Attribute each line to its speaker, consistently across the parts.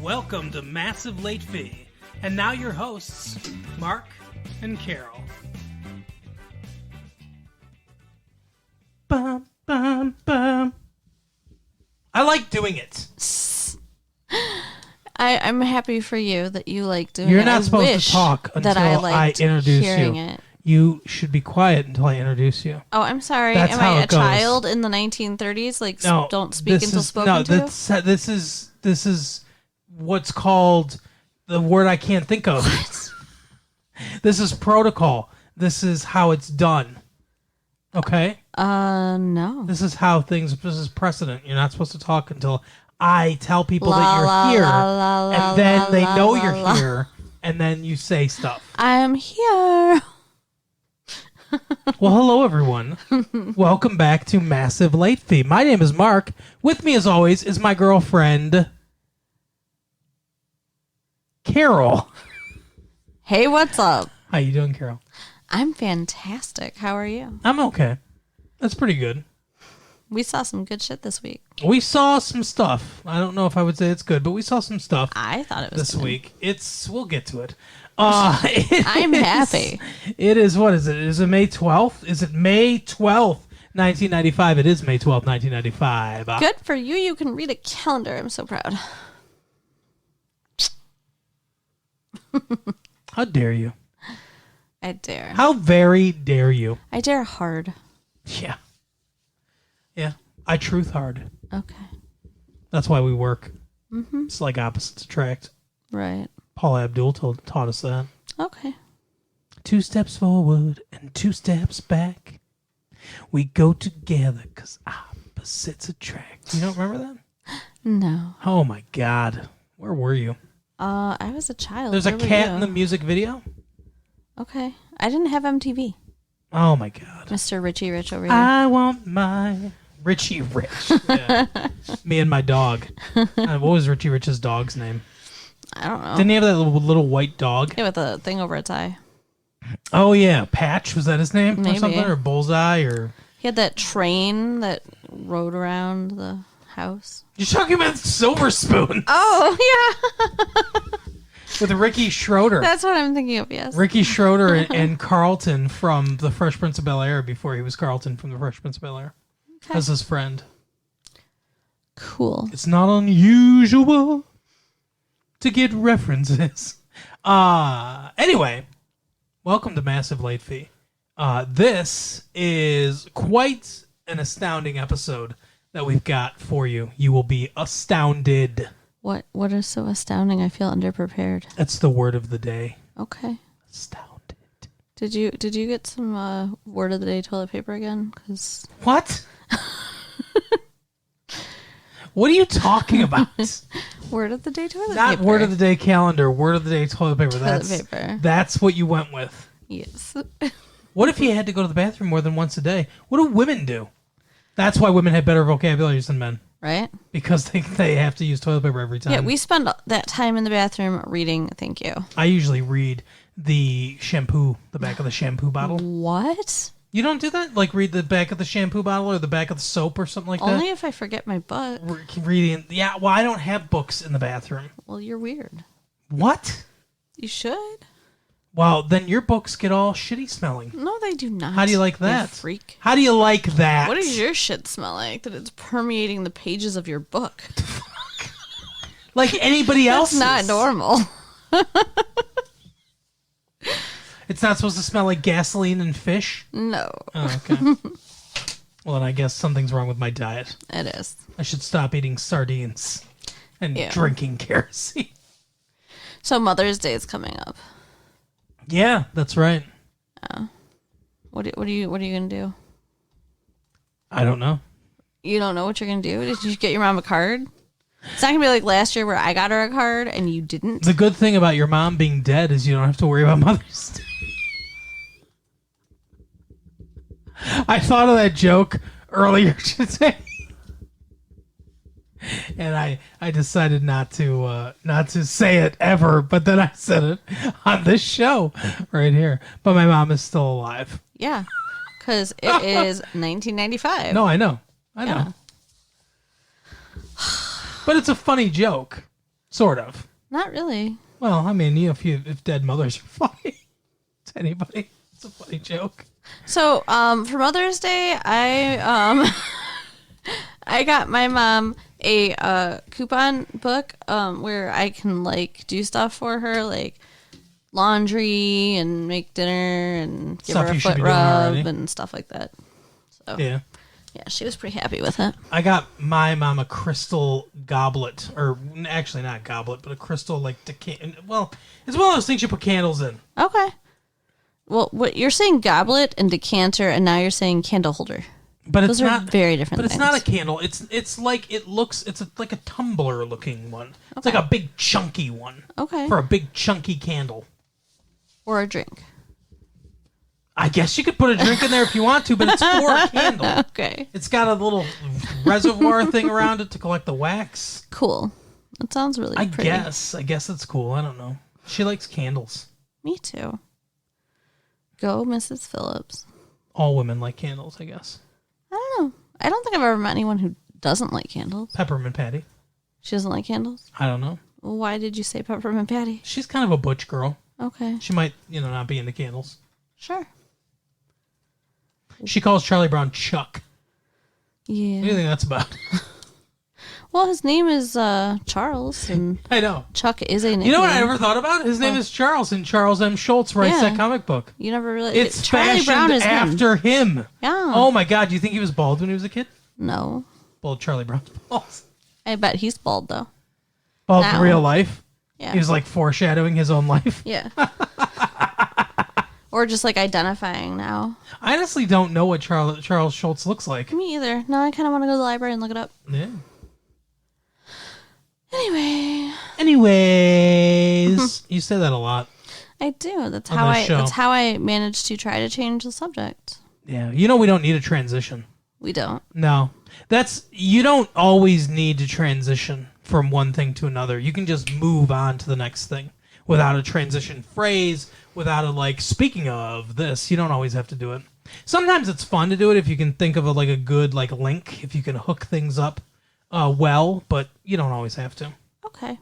Speaker 1: Welcome to Massive Late Fee. And now your hosts, Mark and Carol. Bum, bum, bum. I like doing it.
Speaker 2: I'm happy for you that you like doing it.
Speaker 1: You're not supposed to talk until I introduce you.
Speaker 2: It.
Speaker 1: You should be quiet until I introduce you.
Speaker 2: Oh, I'm sorry.
Speaker 1: That's
Speaker 2: Am
Speaker 1: how
Speaker 2: I a
Speaker 1: it goes.
Speaker 2: child in the 1930s? Like,
Speaker 1: No,
Speaker 2: don't speak until spoken to?
Speaker 1: No, this is what's called the word I can't think of.
Speaker 2: What?
Speaker 1: This is protocol. This is how it's done. Okay?
Speaker 2: No.
Speaker 1: This is precedent. You're not supposed to talk until I tell people that you're here, and then they know you're here, and then you say stuff.
Speaker 2: I'm here.
Speaker 1: Well, hello, everyone. Welcome back to Massive Late Fee. My name is Mark. With me, as always, is my girlfriend, Carol.
Speaker 2: Hey, what's up?
Speaker 1: How you doing, Carol?
Speaker 2: I'm fantastic. How are you?
Speaker 1: I'm okay. That's pretty good.
Speaker 2: We saw some good shit this week.
Speaker 1: We saw some stuff. I don't know if I would say it's good, but we saw some stuff.
Speaker 2: I thought it was
Speaker 1: this
Speaker 2: good.
Speaker 1: week. We'll get to it.
Speaker 2: I'm happy.
Speaker 1: It is, what is it? Is it May 12th? Is it May 12th, 1995? It is May 12th, 1995.
Speaker 2: Good for you. You can read a calendar. I'm so proud.
Speaker 1: How dare you?
Speaker 2: I dare.
Speaker 1: How very dare you?
Speaker 2: I dare hard.
Speaker 1: Yeah. Yeah. I truth hard.
Speaker 2: Okay.
Speaker 1: That's why we work.
Speaker 2: Mm-hmm.
Speaker 1: It's like opposites attract.
Speaker 2: Right.
Speaker 1: Paula Abdul taught us that.
Speaker 2: Okay.
Speaker 1: 2 steps forward and 2 steps back. We go together because opposites attract. You don't remember that?
Speaker 2: No.
Speaker 1: Oh, my God. Where were you?
Speaker 2: I was a child.
Speaker 1: There's a cat in the music video?
Speaker 2: Okay. I didn't have MTV.
Speaker 1: Oh, my God.
Speaker 2: Mr. Richie Rich over here.
Speaker 1: I want my Richie Rich. Yeah. Me and my dog. What was Richie Rich's dog's name?
Speaker 2: I don't know.
Speaker 1: Didn't he have that little white dog?
Speaker 2: Yeah, with a thing over its eye.
Speaker 1: Oh, yeah. Patch, was that his name?
Speaker 2: Maybe.
Speaker 1: Or something? Or Bullseye? Or
Speaker 2: He had that train that rode around the house.
Speaker 1: You're talking about Silver Spoon.
Speaker 2: Oh, yeah.
Speaker 1: With Ricky Schroeder.
Speaker 2: That's what I'm thinking of, yes.
Speaker 1: Ricky Schroeder and Carlton from The Fresh Prince of Bel-Air before he was Carlton from The Fresh Prince of Bel-Air.
Speaker 2: Okay.
Speaker 1: As his friend.
Speaker 2: Cool.
Speaker 1: It's not unusual to get references. Anyway, welcome to Massive Late Fee. This is quite an astounding episode that we've got for you. You will be astounded.
Speaker 2: What is so astounding? I feel underprepared.
Speaker 1: That's the word of the day.
Speaker 2: Okay.
Speaker 1: Astounded.
Speaker 2: Did you get some word of the day toilet paper again? 'Cause
Speaker 1: What? What are you talking about?
Speaker 2: word of the day toilet paper.
Speaker 1: Not word of the day calendar. Word of the day toilet paper.
Speaker 2: Paper.
Speaker 1: That's what you went with.
Speaker 2: Yes.
Speaker 1: What if you had to go to the bathroom more than once a day? What do women do? That's why women have better vocabularies than men.
Speaker 2: Right?
Speaker 1: Because they have to use toilet paper every time.
Speaker 2: Yeah, we spend that time in the bathroom reading thank you.
Speaker 1: I usually read the back of the shampoo bottle.
Speaker 2: What?
Speaker 1: You don't do that? Like read the back of the shampoo bottle or the back of the soap or something like that?
Speaker 2: Only if I forget my book.
Speaker 1: Reading. Yeah, well, I don't have books in the bathroom.
Speaker 2: Well, you're weird.
Speaker 1: What?
Speaker 2: You should.
Speaker 1: Well, then your books get all shitty smelling.
Speaker 2: No, they do not.
Speaker 1: How do you like that?
Speaker 2: You freak.
Speaker 1: How do you like that?
Speaker 2: What does your shit smell like that it's permeating the pages of your book?
Speaker 1: Like anybody else's.
Speaker 2: That's not normal.
Speaker 1: It's not supposed to smell like gasoline and fish?
Speaker 2: No.
Speaker 1: Oh, okay. Well, then I guess something's wrong with my diet.
Speaker 2: It is.
Speaker 1: I should stop eating sardines and drinking kerosene.
Speaker 2: So Mother's Day is coming up.
Speaker 1: Yeah, that's right.
Speaker 2: What are you gonna do?
Speaker 1: I don't know.
Speaker 2: You don't know what you're gonna do? Did you get your mom a card? It's not gonna be like last year where I got her a card and you didn't.
Speaker 1: The good thing about your mom being dead is you don't have to worry about Mother's Day. I thought of that joke earlier today. And I decided not to say it ever, but then I said it on this show right here. But my mom is still alive.
Speaker 2: Yeah, because it is 1995.
Speaker 1: No, I know. But it's a funny joke. Sort of.
Speaker 2: Not really.
Speaker 1: Well, I mean, if dead mothers are funny to anybody, it's a funny joke.
Speaker 2: So, for Mother's Day, I I got my mom a coupon book where I can like do stuff for her, like laundry and make dinner and give her a foot rub and stuff like that. So
Speaker 1: yeah,
Speaker 2: she was pretty happy with it.
Speaker 1: I got my mom a crystal goblet, or actually not goblet, but a crystal like well, it's one of those things you put candles in.
Speaker 2: Okay. Well, what you're saying goblet and decanter, and now you're saying candle holder.
Speaker 1: But
Speaker 2: those
Speaker 1: it's
Speaker 2: are
Speaker 1: not
Speaker 2: very different.
Speaker 1: But
Speaker 2: things.
Speaker 1: it's not a candle. It's like like a tumbler looking one. Okay. It's like a big chunky one.
Speaker 2: Okay.
Speaker 1: For a big chunky candle.
Speaker 2: Or a drink.
Speaker 1: I guess you could put a drink in there if you want to, but it's for a candle.
Speaker 2: Okay.
Speaker 1: It's got a little reservoir thing around it to collect the wax.
Speaker 2: Cool. That sounds really pretty.
Speaker 1: I guess it's cool. I don't know. She likes candles.
Speaker 2: Me too. Go, Mrs. Phillips.
Speaker 1: All women like candles, I guess.
Speaker 2: I don't know. I don't think I've ever met anyone who doesn't like candles.
Speaker 1: Peppermint Patty.
Speaker 2: She doesn't like candles?
Speaker 1: I don't know.
Speaker 2: Well, why did you say Peppermint Patty?
Speaker 1: She's kind of a butch girl.
Speaker 2: Okay.
Speaker 1: She might, not be into candles.
Speaker 2: Sure.
Speaker 1: She calls Charlie Brown Chuck.
Speaker 2: Yeah.
Speaker 1: What do you think that's about?
Speaker 2: Well, his name is Charles, and
Speaker 1: I know.
Speaker 2: Chuck is a nickname.
Speaker 1: You know what I never thought about? His name is Charles, and Charles M. Schultz writes that comic book.
Speaker 2: You never really...
Speaker 1: It's
Speaker 2: Charlie Brown is
Speaker 1: after him.
Speaker 2: Yeah.
Speaker 1: Oh my God, do you think he was bald when he was a kid?
Speaker 2: No.
Speaker 1: Bald Charlie Brown's balls.
Speaker 2: I bet he's bald, though.
Speaker 1: Bald in real life?
Speaker 2: Yeah.
Speaker 1: He was like foreshadowing his own life?
Speaker 2: Yeah. Or just like identifying now.
Speaker 1: I honestly don't know what Charles Schultz looks like.
Speaker 2: Me either. Now I kind of want to go to the library and look it up.
Speaker 1: Yeah.
Speaker 2: Anyways,
Speaker 1: you say that a lot.
Speaker 2: I do. That's how I managed to try to change the subject.
Speaker 1: Yeah. We don't need a transition.
Speaker 2: We don't.
Speaker 1: No. You don't always need to transition from one thing to another. You can just move on to the next thing without a transition phrase, without speaking of this. You don't always have to do it. Sometimes it's fun to do it if you can think of a good link, if you can hook things up well, but you don't always have to.
Speaker 2: Okay.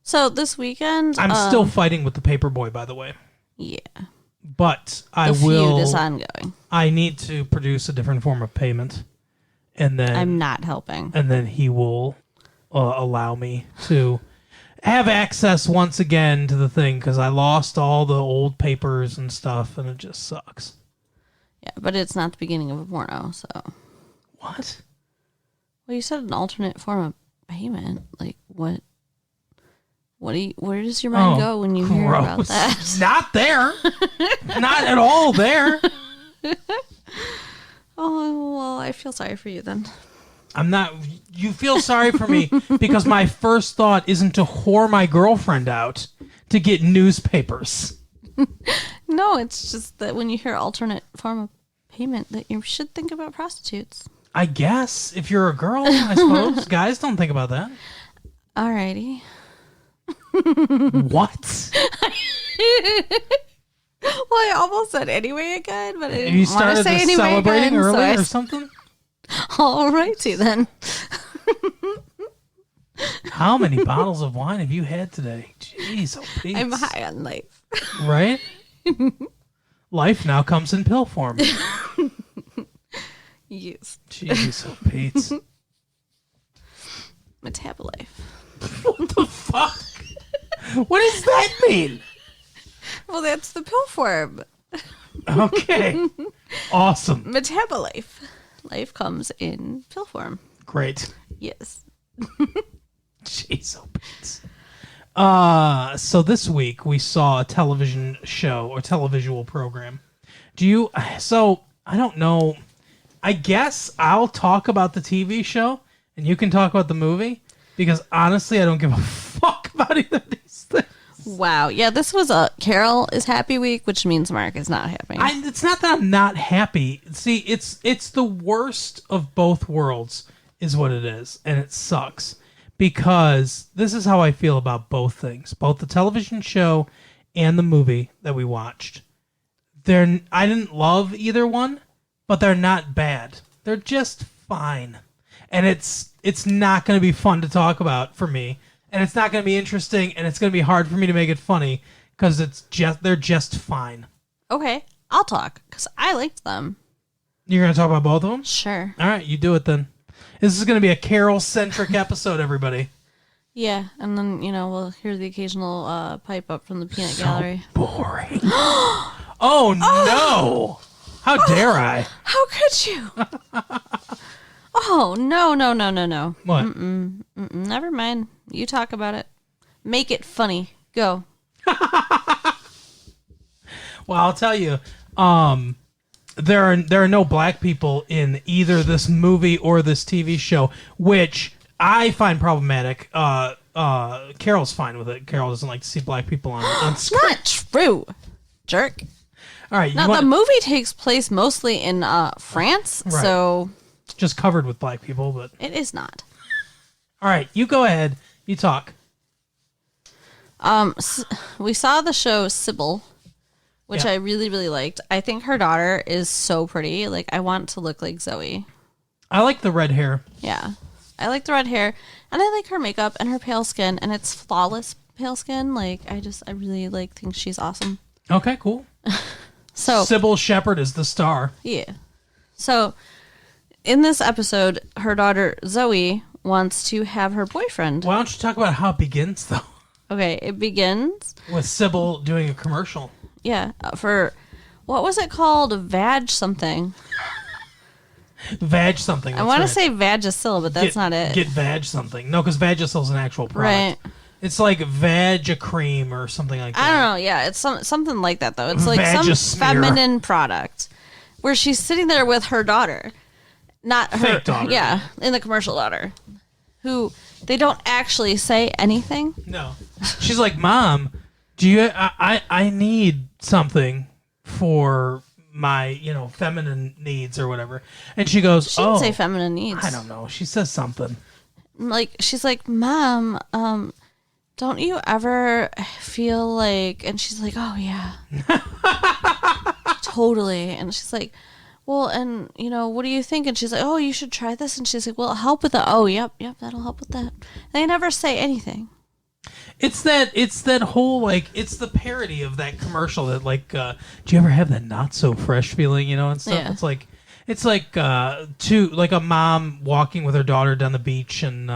Speaker 2: So this weekend...
Speaker 1: I'm still fighting with the paperboy, by the way.
Speaker 2: Yeah.
Speaker 1: But
Speaker 2: the feud is ongoing.
Speaker 1: I need to produce a different form of payment. And then...
Speaker 2: I'm not helping.
Speaker 1: And then he will allow me to have access once again to the thing, because I lost all the old papers and stuff, and it just sucks.
Speaker 2: Yeah, but it's not the beginning of a porno, so...
Speaker 1: What?
Speaker 2: Well, you said an alternate form of payment. Like, what? Where does your mind go when you hear about that?
Speaker 1: Not there. Not at all there.
Speaker 2: Oh, well, I feel sorry for you then.
Speaker 1: I'm not... You feel sorry for me because my first thought isn't to whore my girlfriend out to get newspapers.
Speaker 2: No, it's just that when you hear alternate form of payment, that you should think about prostitutes.
Speaker 1: I guess. If you're a girl, I suppose. Guys don't think about that.
Speaker 2: Alrighty.
Speaker 1: What?
Speaker 2: Well, I almost said anyway again, but I didn't
Speaker 1: you
Speaker 2: want to
Speaker 1: started
Speaker 2: say anyway
Speaker 1: celebrating
Speaker 2: again,
Speaker 1: early or something?
Speaker 2: Alrighty then.
Speaker 1: How many bottles of wine have you had today? Jeez, oh Pete.
Speaker 2: I'm high on life.
Speaker 1: Right? Life now comes in pill form.
Speaker 2: Yes.
Speaker 1: Jeez, oh Pete.
Speaker 2: Metabolife.
Speaker 1: What the fuck? What does that mean?
Speaker 2: Well, that's the pill form.
Speaker 1: Okay. Awesome.
Speaker 2: Metabolife. Life comes in pill form.
Speaker 1: Great.
Speaker 2: Yes.
Speaker 1: Jeez, oh Pete. So this week we saw a television show or televisual program. So I don't know. I guess I'll talk about the TV show and you can talk about the movie, because honestly I don't give a fuck about either of these things.
Speaker 2: Wow. Yeah, this was a Carol is happy week, which means Mark is not happy.
Speaker 1: It's not that I'm not happy. See, it's the worst of both worlds is what it is, and it sucks. Because this is how I feel about both things. Both the television show and the movie that we watched. I didn't love either one, but they're not bad. They're just fine. And it's not going to be fun to talk about for me and it's not going to be interesting, and it's going to be hard for me to make it funny because they're just fine.
Speaker 2: Okay, I'll talk because I liked them.
Speaker 1: You're going to talk about both of them?
Speaker 2: Sure.
Speaker 1: All right, you do it then. This is going to be a Carol-centric episode, everybody.
Speaker 2: Yeah, and then, we'll hear the occasional pipe up from the peanut gallery.
Speaker 1: Boring. Oh, no. How dare I?
Speaker 2: How could you? Oh, no.
Speaker 1: What?
Speaker 2: Never mind. You talk about it. Make it funny. Go.
Speaker 1: Well, I'll tell you, there are no black people in either this movie or this TV show, which I find problematic. Carol's fine with it. Carol doesn't like to see black people on screen.
Speaker 2: Not true, jerk.
Speaker 1: All right.
Speaker 2: Now, the movie takes place mostly in France,
Speaker 1: Right.
Speaker 2: so...
Speaker 1: Just covered with black people, but...
Speaker 2: It is not.
Speaker 1: All right, you go ahead. You talk.
Speaker 2: We saw the show Cybill, which
Speaker 1: Yeah.
Speaker 2: I really, really liked. I think her daughter is so pretty. Like, I want to look like Zoe.
Speaker 1: I like the red hair.
Speaker 2: Yeah. I like the red hair, and I like her makeup and her pale skin, and it's flawless pale skin. Like, I really, think she's awesome.
Speaker 1: Okay, cool.
Speaker 2: So...
Speaker 1: Cybill Shepherd is the star.
Speaker 2: Yeah. So, in this episode, her daughter, Zoe, wants to have her boyfriend.
Speaker 1: Why don't you talk about how it begins, though?
Speaker 2: Okay, it begins...
Speaker 1: With Cybill doing a commercial.
Speaker 2: Yeah, for... What was it called? Vag something.
Speaker 1: Vag something.
Speaker 2: I want to say Vagisil, but that's not it.
Speaker 1: Get Vag something. No, because Vagisil is an actual product.
Speaker 2: Right.
Speaker 1: It's like Vag-a-cream or something like that.
Speaker 2: I don't know. Yeah, it's something like that, though. It's like some
Speaker 1: Vagismear.
Speaker 2: feminine product where she's sitting there with her daughter. Not her.
Speaker 1: Fake daughter.
Speaker 2: Yeah, in the commercial daughter. Who they don't actually say anything.
Speaker 1: No. She's like, Mom, do you... I need something for my, feminine needs or whatever. And she goes,
Speaker 2: She didn't say feminine needs.
Speaker 1: I don't know. She says something.
Speaker 2: Like, she's like, Mom, don't you ever feel like... And she's like, oh, yeah. Totally. And she's like, well, and, what do you think? And she's like, oh, you should try this. And she's like, well, help with that. Oh, yep, that'll help with that. They never say anything.
Speaker 1: It's that whole, it's the parody of that commercial that, do you ever have that not so fresh feeling, and stuff?
Speaker 2: Yeah.
Speaker 1: It's like a mom walking with her daughter down the beach and,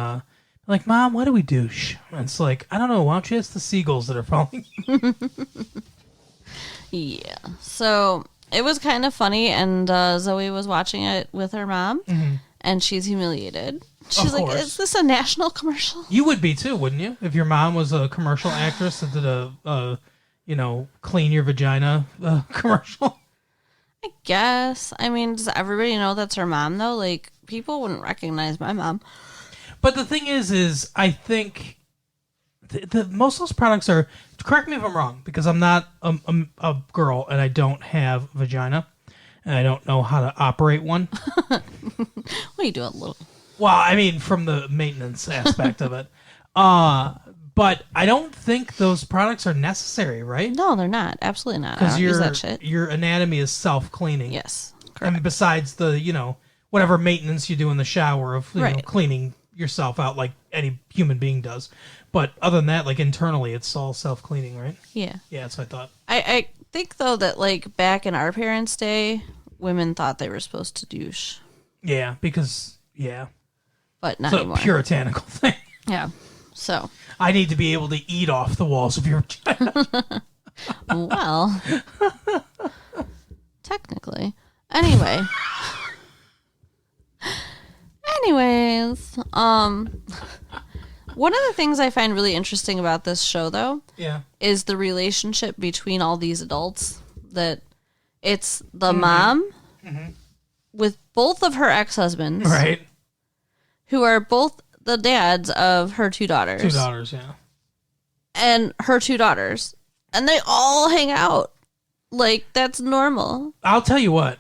Speaker 1: like, Mom, what do we do? And it's like, I don't know. Why don't you ask the seagulls that are falling?
Speaker 2: Yeah. So it was kind of funny, and Zoe was watching it with her mom, and she's humiliated. She's like, is this a national commercial?
Speaker 1: You would be too, wouldn't you? If your mom was a commercial actress that did a clean your vagina commercial.
Speaker 2: I guess. I mean, does everybody know that's her mom, though? Like, people wouldn't recognize my mom.
Speaker 1: But the thing is I think the most of those products are, correct me if I'm wrong, because I'm not a girl and I don't have a vagina and I don't know how to operate one.
Speaker 2: Well, you do a little.
Speaker 1: Well, I mean, from the maintenance aspect of it. But I don't think those products are necessary, right?
Speaker 2: No, they're not. Absolutely not. I
Speaker 1: Because
Speaker 2: don't use that shit.
Speaker 1: your anatomy is self-cleaning.
Speaker 2: Yes.
Speaker 1: I mean, besides the, whatever maintenance you do in the shower of
Speaker 2: Right.
Speaker 1: cleaning yourself out like any human being does. But other than that, internally, it's all self-cleaning, right?
Speaker 2: Yeah.
Speaker 1: Yeah, that's what I thought.
Speaker 2: I think, though, that, back in our parents' day, women thought they were supposed to douche.
Speaker 1: Yeah, because, yeah.
Speaker 2: But not
Speaker 1: It's a
Speaker 2: anymore.
Speaker 1: puritanical thing.
Speaker 2: Yeah. So.
Speaker 1: I need to be able to eat off the walls of your vagina.
Speaker 2: Well. Technically. Anyway. Anyways. One of the things I find really interesting about this show, though,
Speaker 1: Yeah.
Speaker 2: is the relationship between all these adults. That it's the mom with both of her ex-husbands.
Speaker 1: Right.
Speaker 2: Who are both the dads of her two daughters.
Speaker 1: Two daughters, yeah.
Speaker 2: And her two daughters. And they all hang out. Like, that's normal.
Speaker 1: I'll tell you what.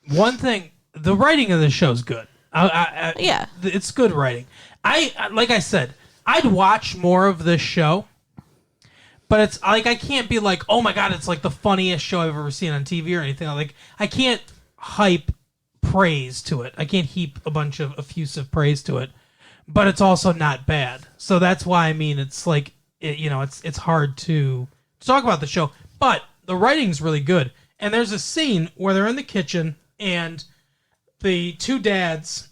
Speaker 1: One thing, the writing of this show is good.
Speaker 2: Yeah.
Speaker 1: It's good writing. Like I said, I'd watch more of this show. But it's I can't be like, oh my God, it's like the funniest show I've ever seen on TV or anything. I can't hype praise to it. I can't heap a bunch of effusive praise to it. but it's also not bad. So that's why, I mean, it's like, it's hard to talk about the show, but the writing's really good. And there's a scene where they're in the kitchen and the two dads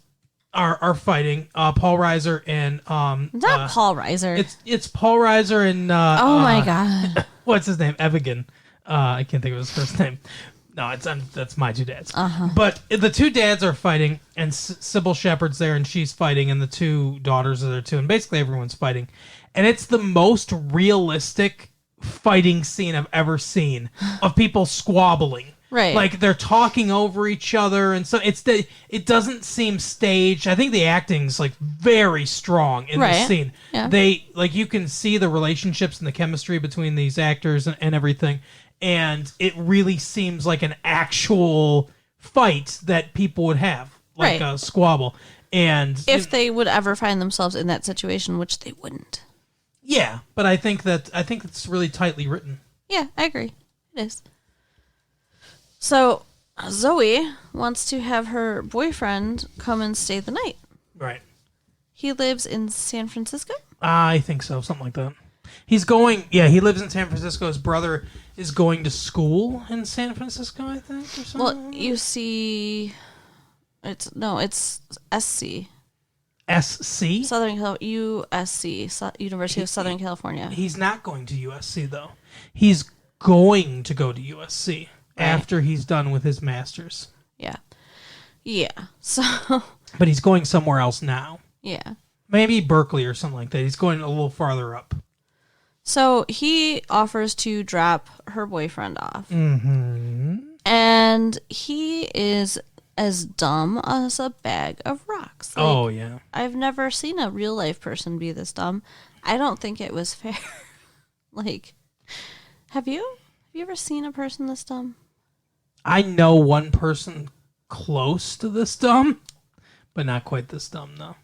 Speaker 1: are fighting, Paul Reiser and
Speaker 2: not Paul Reiser.
Speaker 1: It's Paul Reiser and
Speaker 2: oh my god,
Speaker 1: what's his name? Evigan. I can't think of his first name. No, that's my two dads.
Speaker 2: Uh-huh.
Speaker 1: But the two dads are fighting, and Cybill Shepherd's there, and she's fighting, and the two daughters are there too, and basically everyone's fighting, and it's the most realistic fighting scene I've ever seen of people squabbling.
Speaker 2: Right.
Speaker 1: Like they're talking over each other, and so it doesn't seem staged. I think the acting's like very strong in this scene.
Speaker 2: Yeah.
Speaker 1: They you can see the relationships and the chemistry between these actors and everything, and it really seems like an actual fight that people would have, like a squabble. And
Speaker 2: if they would ever find themselves in that situation, which they wouldn't.
Speaker 1: Yeah, but I think it's really tightly written.
Speaker 2: Yeah, I agree. It is. So, Zoe wants to have her boyfriend come and stay the night.
Speaker 1: Right.
Speaker 2: He lives in San Francisco?
Speaker 1: I think so, something like that. He lives in San Francisco. His brother is going to school in San Francisco, I think, or something.
Speaker 2: Well, you see, it's SC.
Speaker 1: SC?
Speaker 2: USC, University of Southern California.
Speaker 1: He's not going to USC, though. He's going to go to USC. Right. After he's done with his master's.
Speaker 2: Yeah. Yeah. So.
Speaker 1: But he's going somewhere else now.
Speaker 2: Yeah.
Speaker 1: Maybe Berkeley or something like that. He's going a little farther up.
Speaker 2: So he offers to drop her boyfriend off.
Speaker 1: Mm-hmm.
Speaker 2: And he is as dumb as a bag of rocks. Like,
Speaker 1: oh, yeah.
Speaker 2: I've never seen a real life person be this dumb. I don't think it was fair. Have you? Have you ever seen a person this dumb?
Speaker 1: I know one person close to this dumb, but not quite this dumb, though.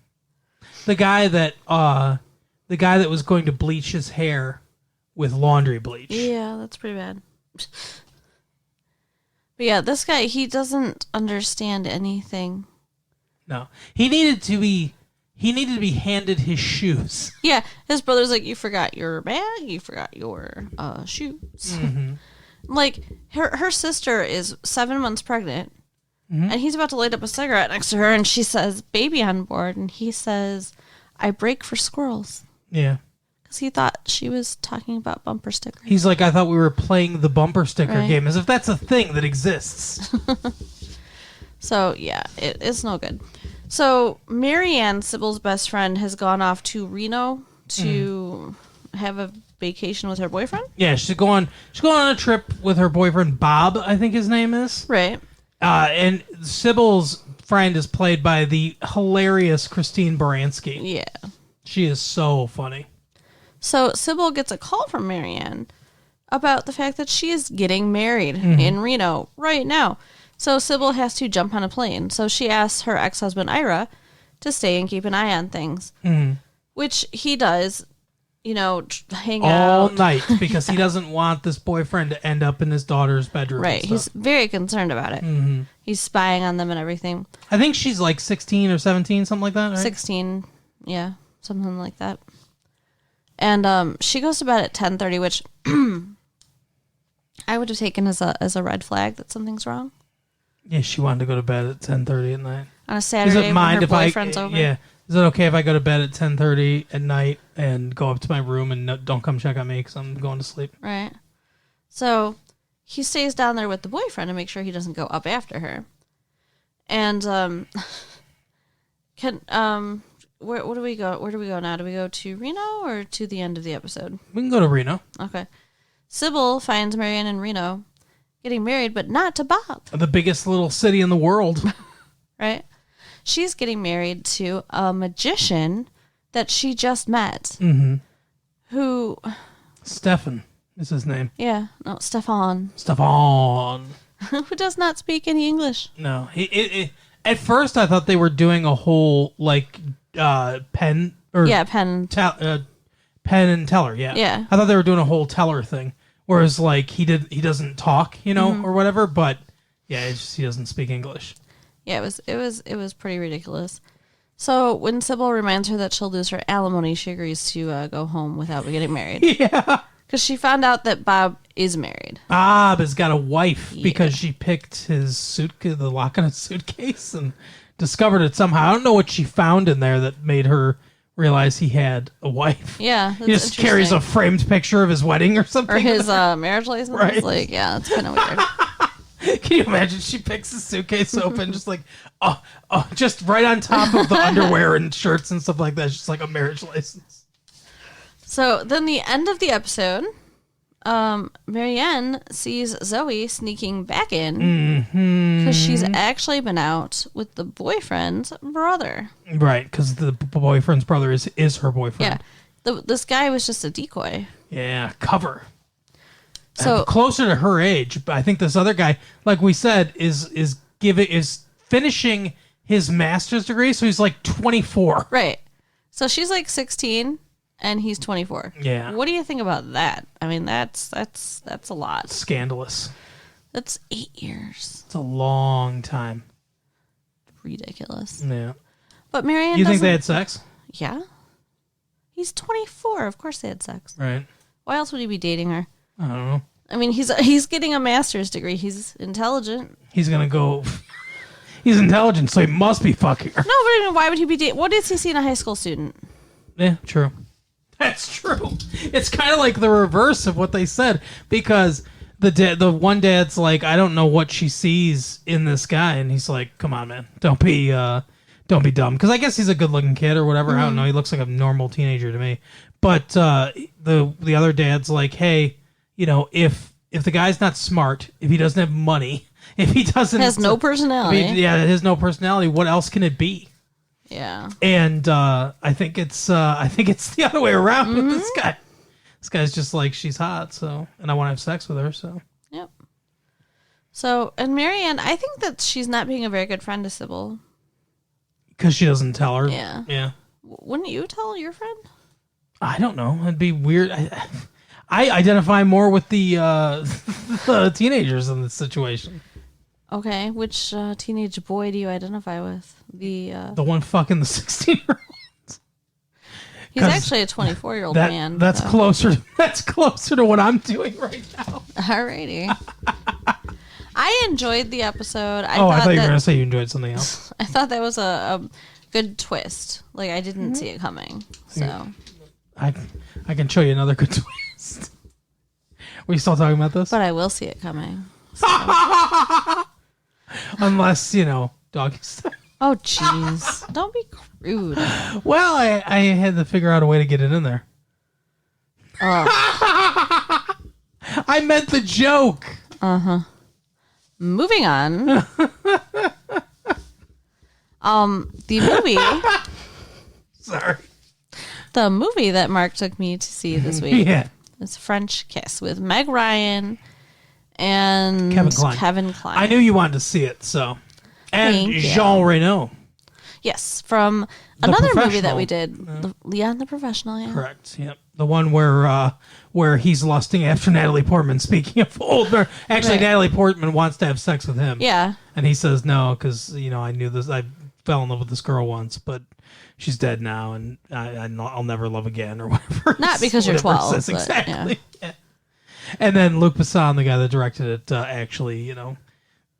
Speaker 1: The guy that was going to bleach his hair with laundry bleach.
Speaker 2: Yeah, that's pretty bad. But yeah, this guy, he doesn't understand anything.
Speaker 1: No. He needed to be handed his shoes.
Speaker 2: Yeah, his brother's like, you forgot your bag, you forgot your shoes.
Speaker 1: Mm-hmm.
Speaker 2: Like, her sister is 7 months pregnant, and he's about to light up a cigarette next to her, and she says, baby on board, and he says, I break for squirrels.
Speaker 1: Yeah.
Speaker 2: Because he thought she was talking about bumper stickers.
Speaker 1: He's like, I thought we were playing the bumper sticker game, as if that's a thing that exists.
Speaker 2: So, yeah, it's no good. So, Marianne, Cybill's best friend, has gone off to Reno to have a vacation with her boyfriend.
Speaker 1: Yeah, she's going on a trip with her boyfriend Bob, I think his name is.
Speaker 2: Right.
Speaker 1: And Cybill's friend is played by the hilarious Christine Baranski.
Speaker 2: Yeah.
Speaker 1: She is so funny.
Speaker 2: So Cybill gets a call from Marianne about the fact that she is getting married in Reno right now. So Cybill has to jump on a plane. So she asks her ex-husband Ira to stay and keep an eye on things, which he does. Hang out
Speaker 1: all night because he doesn't want this boyfriend to end up in his daughter's bedroom.
Speaker 2: Right. He's very concerned about it. Mm-hmm. He's spying on them and everything.
Speaker 1: I think she's like 16 or 17, something like that, right?
Speaker 2: 16. Yeah, something like that. And she goes to bed at 10:30, which I would have taken as a red flag that something's wrong.
Speaker 1: Yeah, she wanted to go to bed at 10:30 at night.
Speaker 2: On a Saturday when her boyfriend's over.
Speaker 1: Yeah. Is it okay if I go to bed at 10:30 at night and go up to my room and don't come check on me because I'm going to sleep?
Speaker 2: Right. So he stays down there with the boyfriend to make sure he doesn't go up after her. And where do we go? Where do we go now? Do we go to Reno or to the end of the episode?
Speaker 1: We can go to Reno.
Speaker 2: Okay. Cybill finds Marianne in Reno getting married, but not to Bob.
Speaker 1: The biggest little city in the world.
Speaker 2: Right. She's getting married to a magician that she just met. Mm-hmm. Who?
Speaker 1: Stefan is his name.
Speaker 2: Yeah. No, Stefan.
Speaker 1: Stefan.
Speaker 2: Who does not speak any English.
Speaker 1: No. At first, I thought they were doing a whole, pen. Or
Speaker 2: Penn.
Speaker 1: Penn and Teller, yeah.
Speaker 2: Yeah.
Speaker 1: I thought they were doing a whole Teller thing. Whereas, he doesn't talk, or whatever. But, yeah, it's just he doesn't speak English.
Speaker 2: Yeah, it was pretty ridiculous. So when Cybill reminds her that she'll lose her alimony, she agrees to go home without getting married.
Speaker 1: Yeah.
Speaker 2: Because she found out that Bob is married.
Speaker 1: Bob has got a wife because she picked his the lock on his suitcase and discovered it somehow. I don't know what she found in there that made her realize he had a wife.
Speaker 2: Yeah.
Speaker 1: He just carries a framed picture of his wedding or something.
Speaker 2: Or his marriage license.
Speaker 1: Right.
Speaker 2: Like, yeah, that's kind of weird.
Speaker 1: Can you imagine? She picks his suitcase open, just like, just right on top of the underwear and shirts and stuff like that. It's just like a marriage license.
Speaker 2: So then the end of the episode, Marianne sees Zoe sneaking back in because she's actually been out with the boyfriend's brother.
Speaker 1: Right, because the boyfriend's brother is her boyfriend.
Speaker 2: Yeah, this guy was just a decoy.
Speaker 1: Yeah, cover.
Speaker 2: So
Speaker 1: closer to her age, but I think this other guy, like we said, is finishing his master's degree, so he's like 24.
Speaker 2: Right. So she's like 16 and he's 24.
Speaker 1: Yeah.
Speaker 2: What do you think about that? I mean, that's a lot.
Speaker 1: Scandalous.
Speaker 2: That's 8 years.
Speaker 1: It's a long time.
Speaker 2: Ridiculous.
Speaker 1: Yeah.
Speaker 2: But Marianne
Speaker 1: You think they had sex?
Speaker 2: Yeah. He's 24. Of course they had sex.
Speaker 1: Right.
Speaker 2: Why else would he be dating her?
Speaker 1: I don't know.
Speaker 2: I mean, he's getting a master's degree. He's intelligent.
Speaker 1: He's gonna go. He's intelligent, so he must be fucking her.
Speaker 2: No, but I mean, why would he be dating? What does he see in a high school student?
Speaker 1: Yeah, true. That's true. It's kind of like the reverse of what they said, because the one dad's like, I don't know what she sees in this guy, and he's like, come on, man, don't be dumb. Because I guess he's a good-looking kid or whatever. I don't know. He looks like a normal teenager to me. But the other dad's like, hey, you know, if the guy's not smart, if he doesn't have money, if he doesn't
Speaker 2: Has no personality.
Speaker 1: it has no personality. What else can it be?
Speaker 2: Yeah.
Speaker 1: And I think it's the other way around with this guy. This guy's just like, she's hot, so, and I want to have sex with her, so.
Speaker 2: Yep. So, and Marianne, I think that she's not being a very good friend to Cybill.
Speaker 1: Because she doesn't tell her.
Speaker 2: Yeah.
Speaker 1: Yeah.
Speaker 2: Wouldn't you tell your friend?
Speaker 1: I don't know. It'd be weird. I identify more with the the teenagers in this situation.
Speaker 2: Okay, which teenage boy do you identify with? The
Speaker 1: one fucking the 16-year-old.
Speaker 2: He's actually a 24-year-old man.
Speaker 1: That's closer. That's closer to what I'm doing right now.
Speaker 2: Alrighty. I enjoyed the episode.
Speaker 1: I thought you were going to say you enjoyed something else.
Speaker 2: I thought that was a good twist. Like, I didn't see it coming. So
Speaker 1: I can show you another good twist. Were you still talking about this?
Speaker 2: But I will see it coming. So.
Speaker 1: Unless, doggy style.
Speaker 2: Oh, jeez. Don't be crude.
Speaker 1: Well, I had to figure out a way to get it in there.
Speaker 2: Oh.
Speaker 1: I meant the joke.
Speaker 2: Uh-huh. Moving on. The movie.
Speaker 1: Sorry.
Speaker 2: The movie that Mark took me to see this week.
Speaker 1: Yeah.
Speaker 2: Is French Kiss with Meg Ryan and
Speaker 1: Kevin Kline. I knew you wanted to see it, so. And
Speaker 2: Thank
Speaker 1: Jean
Speaker 2: you.
Speaker 1: Reno.
Speaker 2: Yes, from another movie that we did. The Professional, yeah.
Speaker 1: Correct, yep. The one where he's lusting after Natalie Portman. Speaking of older, actually, right. Natalie Portman wants to have sex with him.
Speaker 2: Yeah.
Speaker 1: And he says no, because, I knew this. I fell in love with this girl once, but she's dead now, and I'll never love again, or whatever.
Speaker 2: Not because you're 12.
Speaker 1: Says, exactly.
Speaker 2: Yeah.
Speaker 1: And then Luc Besson, the guy that directed it, actually,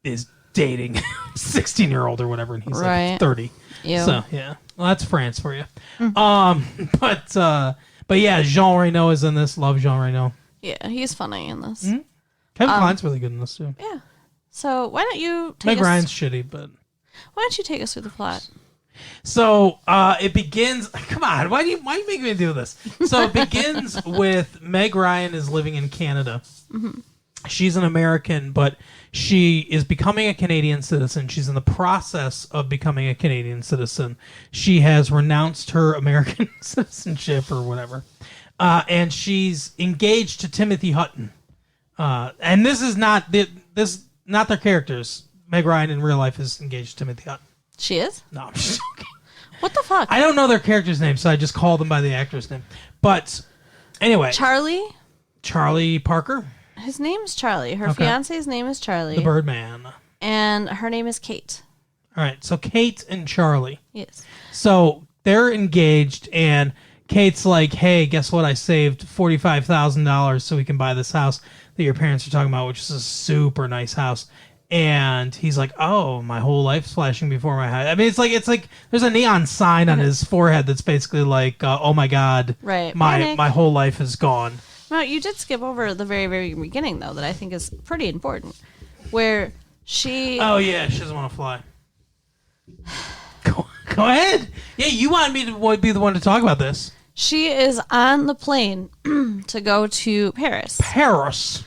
Speaker 1: is dating a 16-year-old or whatever, and he's like 30.
Speaker 2: Ew.
Speaker 1: So, yeah. Well, that's France for you. But yeah, Jean Reno is in this. Love Jean Reno.
Speaker 2: Yeah, he's funny in this.
Speaker 1: Mm-hmm. Kevin Kline's really good in this, too.
Speaker 2: Yeah. So, why don't you take
Speaker 1: Meg Ryan's shitty, but...
Speaker 2: Why don't you take us through the plot?
Speaker 1: So it begins. Come on, why do you make me do this? So it begins with Meg Ryan is living in Canada. Mm-hmm. She's an American, but she is becoming a Canadian citizen. She's in the process of becoming a Canadian citizen. She has renounced her American citizenship or whatever, and she's engaged to Timothy Hutton. And this is not their characters. Meg Ryan in real life is engaged to Timothy Hutton.
Speaker 2: She is?
Speaker 1: No, I'm just joking.
Speaker 2: What the fuck?
Speaker 1: I don't know their character's name, so I just call them by the actor's name. But anyway. Charlie Parker?
Speaker 2: His name's Charlie. Her fiance's name is Charlie.
Speaker 1: The Birdman.
Speaker 2: And her name is Kate.
Speaker 1: All right, so Kate and Charlie.
Speaker 2: Yes.
Speaker 1: So they're engaged, and Kate's like, hey, guess what? I saved $45,000 so we can buy this house that your parents are talking about, which is a super nice house. And he's like, oh, my whole life's flashing before my eyes. I mean, it's like there's a neon sign on his forehead that's basically like, oh my God,
Speaker 2: Right.
Speaker 1: my whole life is gone.
Speaker 2: No, you did skip over the very, very beginning, though, that I think is pretty important, where she...
Speaker 1: Oh, yeah, she doesn't want to fly. Go ahead. Yeah, you wanted me to be the one to talk about this.
Speaker 2: She is on the plane to go to Paris.
Speaker 1: Paris.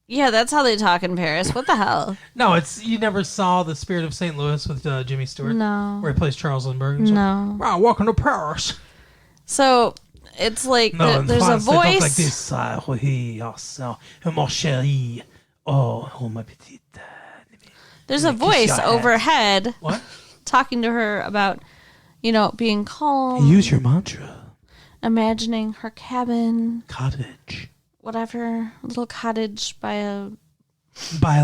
Speaker 2: Yeah, that's how they talk in Paris. What the hell?
Speaker 1: No, you never saw The Spirit of St. Louis with Jimmy Stewart?
Speaker 2: No.
Speaker 1: Where he plays Charles Lindbergh?
Speaker 2: No.
Speaker 1: Wow, welcome to Paris.
Speaker 2: So, it's like there's a
Speaker 1: France, they talk
Speaker 2: voice.
Speaker 1: like this. Oui, mon chéri. Oh, ma petite.
Speaker 2: There's a voice
Speaker 1: your
Speaker 2: overhead
Speaker 1: What?
Speaker 2: talking to her about, being calm,
Speaker 1: Use your mantra.
Speaker 2: imagining her cabin,
Speaker 1: Cottage.
Speaker 2: whatever, little cottage by a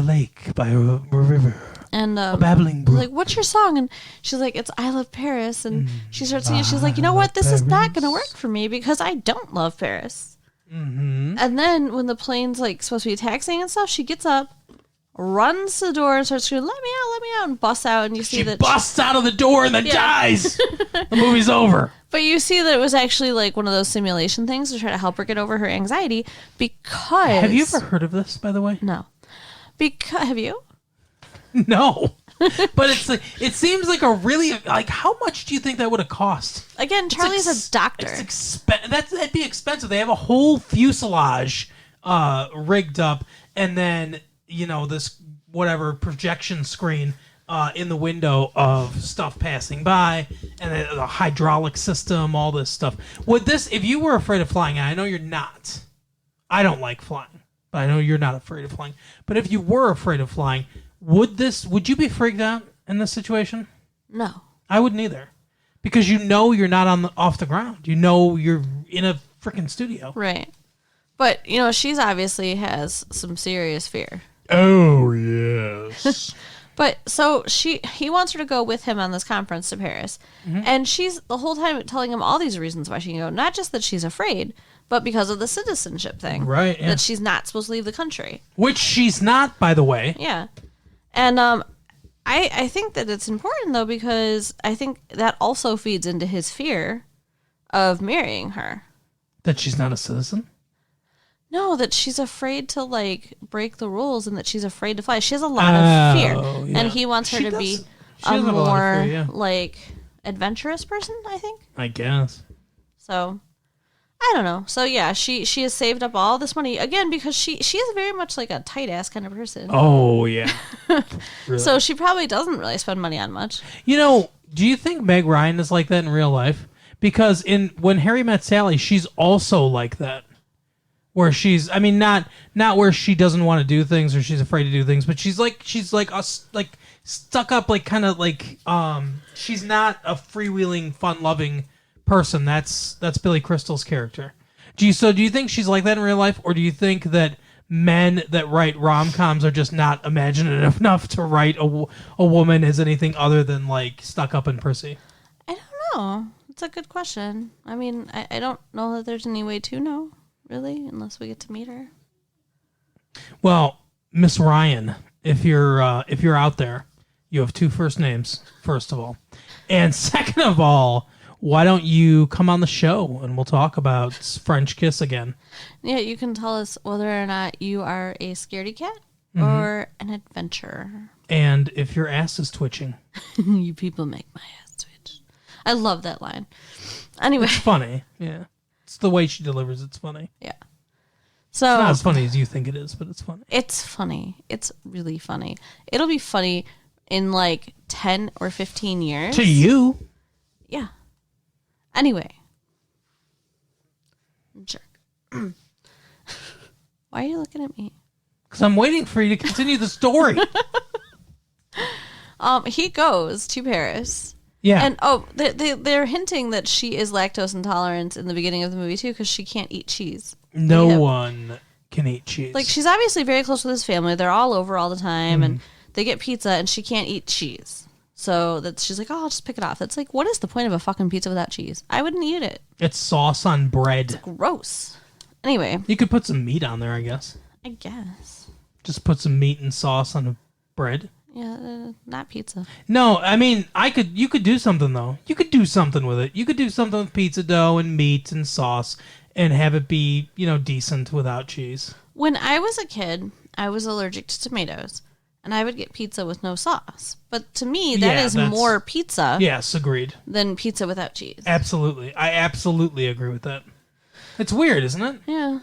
Speaker 1: lake, by a river.
Speaker 2: and
Speaker 1: A babbling brook.
Speaker 2: like, what's your song? And she's like, it's I Love Paris. And she starts singing. She's like, you know what? This is not going to work for me because I don't love Paris.
Speaker 1: Mm-hmm.
Speaker 2: And then when the plane's like supposed to be taxiing and stuff, she gets up, runs to the door and starts screaming, let me out, and busts out. And you see
Speaker 1: She
Speaker 2: that
Speaker 1: busts out of the door and then dies. The movie's over.
Speaker 2: But you see that it was actually like one of those simulation things to try to help her get over her anxiety because...
Speaker 1: Have you ever heard of this, by the way?
Speaker 2: No. Have you?
Speaker 1: No. But it seems like a really, like, how much do you think that would have cost?
Speaker 2: Again, Charlie's a doctor.
Speaker 1: That'd be expensive. They have a whole fuselage rigged up, and then, this whatever projection screen in the window of stuff passing by, and then the hydraulic system, all this stuff. If you were afraid of flying, and I know you're not, I don't like flying, but I know you're not afraid of flying. But if you were afraid of flying, would you be freaked out in this situation?
Speaker 2: No.
Speaker 1: I wouldn't either, because you're not off the ground. You're in a freaking studio.
Speaker 2: Right. But, she's obviously has some serious fear.
Speaker 1: Oh yes.
Speaker 2: But so he wants her to go with him on this conference to Paris. Mm-hmm. And she's the whole time telling him all these reasons why she can go. Not just that she's afraid, but because of the citizenship thing.
Speaker 1: Right. Yeah.
Speaker 2: That she's not supposed to leave the country.
Speaker 1: Which she's not, by the way.
Speaker 2: Yeah. And I think that it's important, though, because I think that also feeds into his fear of marrying her.
Speaker 1: That she's not a citizen?
Speaker 2: No, that she's afraid to, break the rules and that she's afraid to fly. She has a lot of fear. Yeah. And he wants her to be a more, adventurous person, I think.
Speaker 1: I guess.
Speaker 2: So, I don't know. So, yeah, she has saved up all this money, again, because she is very much like a tight-ass kind of person.
Speaker 1: Oh, yeah.
Speaker 2: Really? So, she probably doesn't really spend money on much.
Speaker 1: Do you think Meg Ryan is like that in real life? Because when Harry Met Sally, she's also like that. Where she's, not where she doesn't want to do things or she's afraid to do things, but she's stuck up, she's not a freewheeling, fun-loving person. That's Billy Crystal's character. Do you think she's like that in real life, or do you think that men that write rom-coms are just not imaginative enough to write a woman as anything other than stuck up and prissy?
Speaker 2: I don't know. It's a good question. I don't know that there's any way to know. Really, unless we get to meet her.
Speaker 1: Well, Miss Ryan, if you're out there, you have 2 first names, first of all. And second of all, why don't you come on the show and we'll talk about French Kiss again?
Speaker 2: Yeah, you can tell us whether or not you are a scaredy cat or an adventurer.
Speaker 1: And if your ass is twitching.
Speaker 2: You people make my ass twitch. I love that line. Anyway.
Speaker 1: It's funny, yeah. It's the way she delivers. It's funny.
Speaker 2: Yeah. So
Speaker 1: it's not as funny as you think it is, but it's funny.
Speaker 2: It's funny. It's really funny. It'll be funny in 10 or 15 years.
Speaker 1: To you.
Speaker 2: Yeah. Anyway. Jerk. Why are you looking at me?
Speaker 1: Because I'm waiting for you to continue the story.
Speaker 2: He goes to Paris.
Speaker 1: Yeah.
Speaker 2: And they're hinting that she is lactose intolerant in the beginning of the movie too, because she can't eat cheese.
Speaker 1: No one can eat cheese.
Speaker 2: She's obviously very close with his family. They're all over all the time, and they get pizza, and she can't eat cheese. So that she's like, oh, I'll just pick it off. That's like, what is the point of a fucking pizza without cheese? I wouldn't eat it.
Speaker 1: It's sauce on bread.
Speaker 2: Gross. Anyway.
Speaker 1: You could put some meat on there, I guess.
Speaker 2: I guess.
Speaker 1: Just put some meat and sauce on the bread.
Speaker 2: Yeah, not pizza.
Speaker 1: No, I mean, you could do something, though. You could do something with it. You could do something with pizza dough and meat and sauce and have it be, decent without cheese.
Speaker 2: When I was a kid, I was allergic to tomatoes. And I would get pizza with no sauce. But to me, that's more pizza.
Speaker 1: Yes, agreed.
Speaker 2: Than pizza without cheese.
Speaker 1: Absolutely. I absolutely agree with that. It's weird, isn't it?
Speaker 2: Yeah.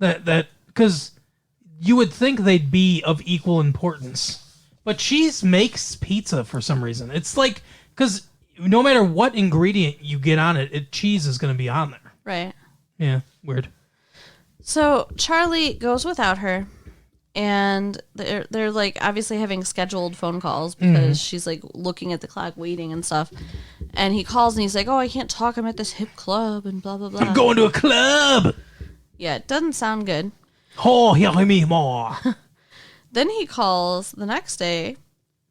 Speaker 1: That because you would think they'd be of equal importance. But cheese makes pizza for some reason. It's like, because no matter what ingredient you get on it, cheese is going to be on there.
Speaker 2: Right.
Speaker 1: Yeah, weird.
Speaker 2: So Charlie goes without her. And they're like obviously having scheduled phone calls because she's like looking at the clock waiting and stuff. And he calls and he's like, oh, I can't talk. I'm at this hip club and blah, blah, blah.
Speaker 1: I'm going to a club.
Speaker 2: Yeah, it doesn't sound good.
Speaker 1: Oh, hear me more.
Speaker 2: Then he calls the next day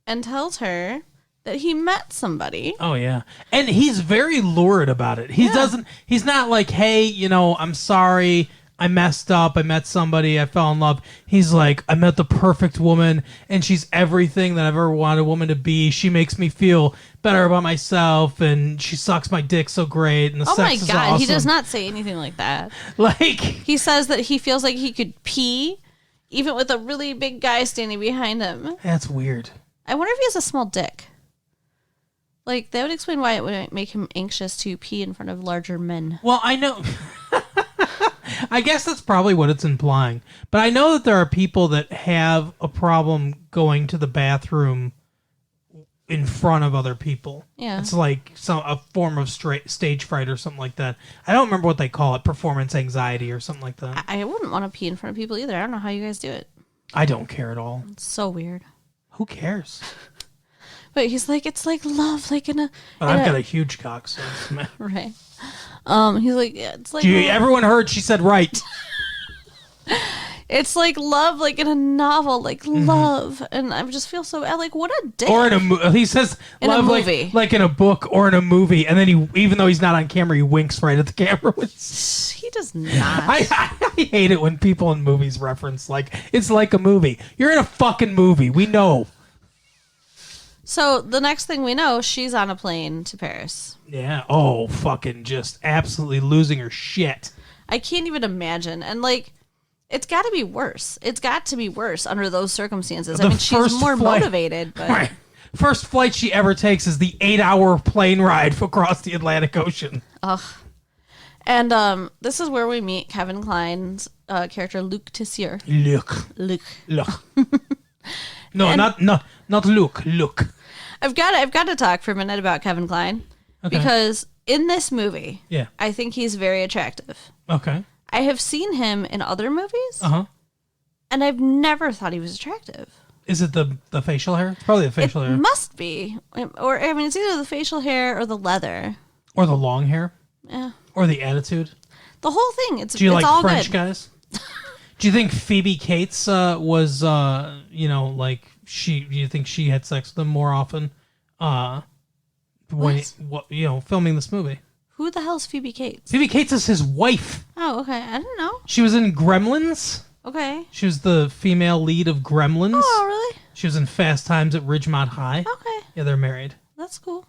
Speaker 2: and tells her that he met somebody.
Speaker 1: Oh, yeah. And he's very lurid about it. He's not like, hey, I'm sorry. I messed up. I met somebody. I fell in love. He's like, I met the perfect woman, and she's everything that I've ever wanted a woman to be. She makes me feel better about myself, and she sucks my dick so great, and the sex is awesome. Oh, my God.
Speaker 2: He does not say anything like that. He says that he feels like he could pee, even with a really big guy standing behind him.
Speaker 1: That's weird.
Speaker 2: I wonder if he has a small dick. Like, that would explain why it would make him anxious to pee in front of larger men.
Speaker 1: Well, I know... I guess that's probably what it's implying. But I know that there are people that have a problem going to the bathroom in front of other people.
Speaker 2: Yeah.
Speaker 1: It's like a form of stage fright or something like that. I don't remember what they call it, performance anxiety or something like that.
Speaker 2: I wouldn't want to pee in front of people either. I don't know how you guys do it.
Speaker 1: I don't care at all.
Speaker 2: It's so weird.
Speaker 1: Who cares?
Speaker 2: But he's like, it's like love, like in a...
Speaker 1: But I've got a huge cock, so...
Speaker 2: Right. He's like, yeah, it's like...
Speaker 1: Everyone heard she said right.
Speaker 2: It's like love, like in a novel, like love. And I just feel so... Like, what a dick.
Speaker 1: Or in a he says
Speaker 2: in
Speaker 1: love
Speaker 2: a movie.
Speaker 1: Like in a book or in a movie. And then even though he's not on camera, he winks right at the camera.
Speaker 2: He does not.
Speaker 1: I hate it when people in movies reference, like, it's like a movie. You're in a fucking movie. We know.
Speaker 2: So the next thing we know, she's on a plane to Paris.
Speaker 1: Yeah. Oh, fucking just absolutely losing her shit.
Speaker 2: I can't even imagine. And like, it's got to be worse. It's got to be worse under those circumstances. I mean, she's more motivated. But...
Speaker 1: Right. First flight she ever takes is the 8-hour plane ride across the Atlantic Ocean.
Speaker 2: Ugh. And this is where we meet Kevin Kline's character, Luc Tessier.
Speaker 1: Luc. No, and not Luke. Luke.
Speaker 2: I've got to talk for a minute about Kevin Kline because in this movie, I think he's very attractive.
Speaker 1: Okay.
Speaker 2: I have seen him in other movies, and I've never thought he was attractive.
Speaker 1: Is it the facial hair? It's probably the facial hair.
Speaker 2: It must be, or I mean, it's either the facial hair or the leather,
Speaker 1: or the long hair.
Speaker 2: Yeah.
Speaker 1: Or the attitude.
Speaker 2: The whole thing.
Speaker 1: Do you
Speaker 2: it's
Speaker 1: like
Speaker 2: all
Speaker 1: French
Speaker 2: good.
Speaker 1: guys? Do you think Phoebe Cates was, like do you think she had sex with them more often? Filming this movie.
Speaker 2: Who the hell's Phoebe Cates?
Speaker 1: Phoebe Cates is his wife.
Speaker 2: Oh, okay. I didn't know.
Speaker 1: She was in Gremlins.
Speaker 2: Okay.
Speaker 1: She was the female lead of Gremlins.
Speaker 2: Oh, really?
Speaker 1: She was in Fast Times at Ridgemont High.
Speaker 2: Okay.
Speaker 1: Yeah, they're married.
Speaker 2: That's cool.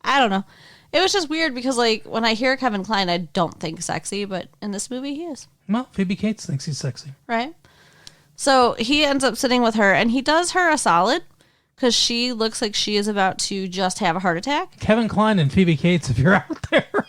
Speaker 2: I don't know. It was just weird because, like, when I hear Kevin Kline, I don't think sexy, but in this movie, he is.
Speaker 1: Well, Phoebe Cates thinks he's sexy.
Speaker 2: Right. So he ends up sitting with her, and he does her a solid because she looks like she is about to just have a heart attack.
Speaker 1: Kevin Kline and Phoebe Cates, if you're out there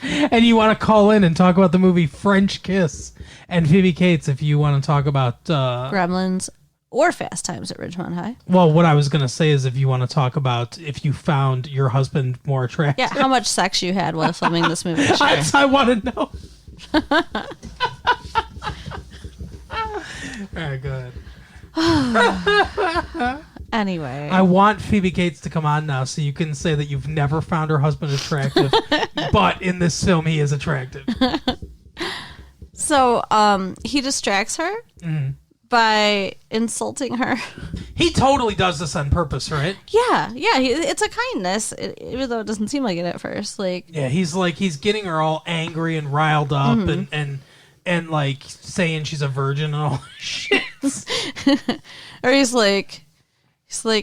Speaker 1: and you want to call in and talk about the movie French Kiss, and Phoebe Cates, if you want to talk about...
Speaker 2: Gremlins or Fast Times at Ridgemont High.
Speaker 1: Well, what I was going to say is if you want to talk about if you found your husband more attractive.
Speaker 2: Yeah, how much sex you had while filming this movie. Sure.
Speaker 1: I want to know. All right, go ahead.
Speaker 2: Anyway.
Speaker 1: I want Phoebe Cates to come on now so you can say that you've never found her husband attractive, but in this film he is attractive.
Speaker 2: So he distracts her by insulting her.
Speaker 1: He totally does this on purpose, right?
Speaker 2: Yeah. It's a kindness, even though it doesn't seem like it at first. Like,
Speaker 1: yeah, he's getting her all angry and riled up, and like saying she's a virgin and all this shit.
Speaker 2: Or he's like,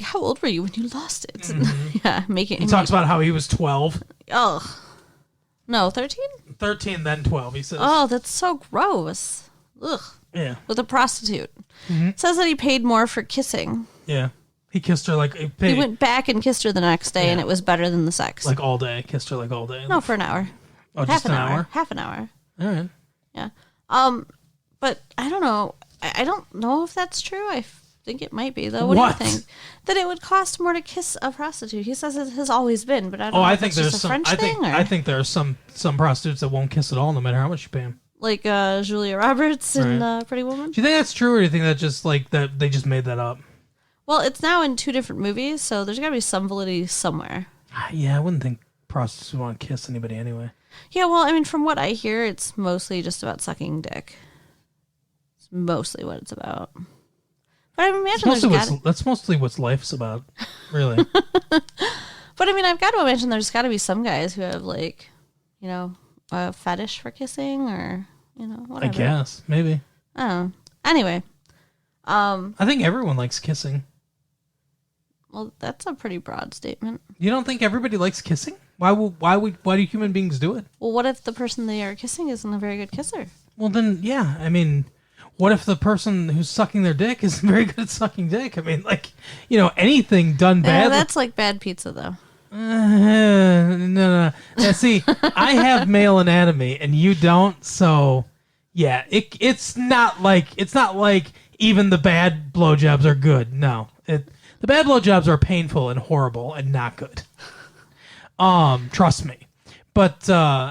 Speaker 2: how old were you when you lost it? Yeah,
Speaker 1: He talks about how he was 12.
Speaker 2: Oh, no, 13?
Speaker 1: 13, then 12. He says.
Speaker 2: Oh, that's so gross. Ugh.
Speaker 1: Yeah.
Speaker 2: With a prostitute. Says that he paid more for kissing.
Speaker 1: Yeah. He kissed her like...
Speaker 2: He went back and kissed her the next day, and it was better than the sex.
Speaker 1: Like all day. Kissed her like all day.
Speaker 2: No, for an hour.
Speaker 1: Oh, just an hour?
Speaker 2: Half an hour.
Speaker 1: All right.
Speaker 2: Yeah. But I don't know. I don't know if that's true. I think it might be, though. What do you think? That it would cost more to kiss a prostitute. He says it has always been, but I don't know.
Speaker 1: I
Speaker 2: if
Speaker 1: think
Speaker 2: that's
Speaker 1: there's
Speaker 2: just a
Speaker 1: some...
Speaker 2: French thing,
Speaker 1: I think there are some prostitutes that won't kiss at all, no matter how much you pay them.
Speaker 2: Like Julia Roberts in Pretty Woman?
Speaker 1: Do you think that's true, or do you think that just like that they just made that up?
Speaker 2: Well, it's now in 2 different movies, so there's got to be some validity somewhere.
Speaker 1: Yeah, I wouldn't think prostitutes would want to kiss anybody anyway.
Speaker 2: Yeah, well, I mean, from what I hear, it's mostly just about sucking dick. It's mostly what it's about. But I imagine
Speaker 1: that's mostly what life's about, really.
Speaker 2: But I mean, I've got to imagine there's got to be some guys who have, like, you know, a fetish for kissing, or, you know, whatever.
Speaker 1: I guess, maybe.
Speaker 2: I don't know. Anyway.
Speaker 1: I think everyone likes kissing.
Speaker 2: Well, that's a pretty broad statement.
Speaker 1: You don't think everybody likes kissing? Why do human beings do it?
Speaker 2: Well, what if the person they are kissing isn't a very good kisser?
Speaker 1: Well, then, yeah. I mean, what if the person who's sucking their dick isn't very good at sucking dick? I mean, like, you know, anything done bad.
Speaker 2: Yeah, that's like bad pizza, though.
Speaker 1: No. Now, see, I have male anatomy and you don't, so yeah, it's not like even the bad blowjobs are good. No, the bad blowjobs are painful and horrible and not good. Trust me. But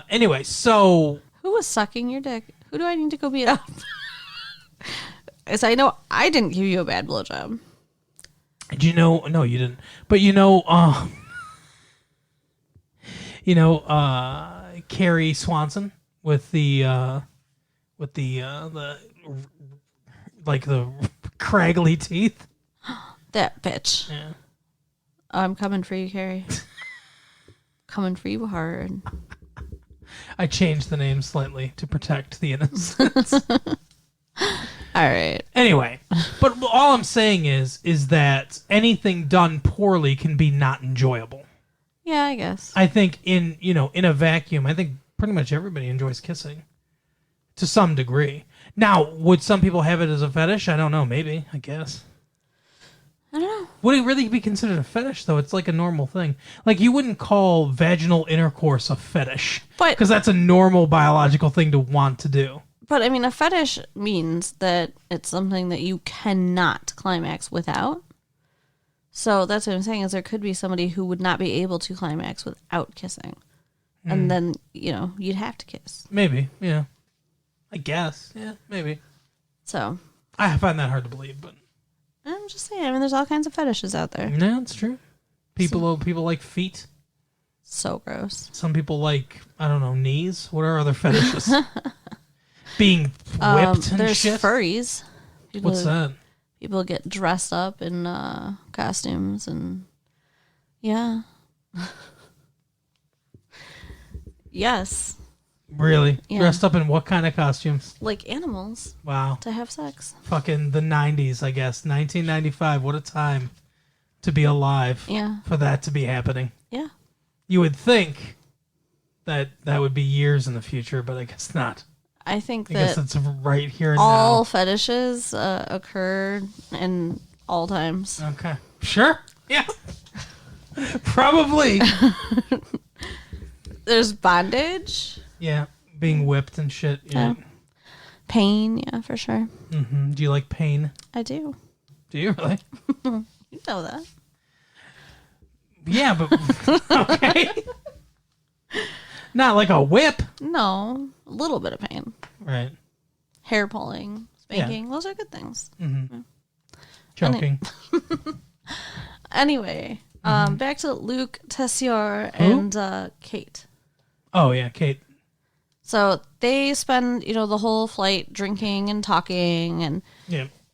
Speaker 1: anyway, so
Speaker 2: who was sucking your dick? Who do I need to go beat up? As I know, I didn't give you a bad blowjob.
Speaker 1: Did you know? No, you didn't. But Carrie Swanson with the like the craggly teeth.
Speaker 2: That bitch.
Speaker 1: Yeah.
Speaker 2: I'm coming for you, Carrie. Coming for you hard.
Speaker 1: I changed the name slightly to protect the innocents.
Speaker 2: All right.
Speaker 1: Anyway, but all I'm saying is that anything done poorly can be not enjoyable.
Speaker 2: Yeah, I guess.
Speaker 1: I think in a vacuum, I think pretty much everybody enjoys kissing to some degree. Now, would some people have it as a fetish? I don't know. Maybe. I guess.
Speaker 2: I don't know.
Speaker 1: Would it really be considered a fetish, though? It's like a normal thing. Like, you wouldn't call vaginal intercourse a fetish. Because that's a normal biological thing to want to do.
Speaker 2: But, I mean, a fetish means that it's something that you cannot climax without. So that's what I'm saying, is there could be somebody who would not be able to climax without kissing. And then, you'd have to kiss.
Speaker 1: Maybe, yeah. I guess. Yeah, maybe.
Speaker 2: So.
Speaker 1: I find that hard to believe, but.
Speaker 2: I'm just saying, I mean, there's all kinds of fetishes out there.
Speaker 1: Yeah, it's true. People like feet.
Speaker 2: So gross.
Speaker 1: Some people like, I don't know, knees. What are other fetishes? Being whipped and
Speaker 2: there's
Speaker 1: shit?
Speaker 2: Furries.
Speaker 1: What's that?
Speaker 2: People get dressed up in costumes and yeah. Yes.
Speaker 1: Really?
Speaker 2: Yeah.
Speaker 1: Dressed up in what kind of costumes?
Speaker 2: Like animals.
Speaker 1: Wow.
Speaker 2: To have sex.
Speaker 1: Fucking the 90s, I guess. 1995. What a time to be alive.
Speaker 2: Yeah.
Speaker 1: For that to be happening.
Speaker 2: Yeah.
Speaker 1: You would think that would be years in the future, but I guess not.
Speaker 2: I
Speaker 1: guess it's right here and
Speaker 2: all
Speaker 1: now.
Speaker 2: fetishes occur in all times.
Speaker 1: Okay. Sure. Yeah. Probably.
Speaker 2: There's bondage.
Speaker 1: Yeah. Being whipped and shit. Yeah.
Speaker 2: Pain. Yeah, for sure.
Speaker 1: Mm-hmm. Do you like pain?
Speaker 2: I do.
Speaker 1: Do you really?
Speaker 2: You know that.
Speaker 1: Yeah, but okay. Not like a whip.
Speaker 2: No, a little bit of pain.
Speaker 1: Right.
Speaker 2: Hair pulling, spanking. Yeah. Those are good things.
Speaker 1: Mm-hmm. Yeah. Choking.
Speaker 2: Anyway, back to Luke, Tessier, and Kate.
Speaker 1: Oh, yeah, Kate.
Speaker 2: So they spend, the whole flight drinking and talking, and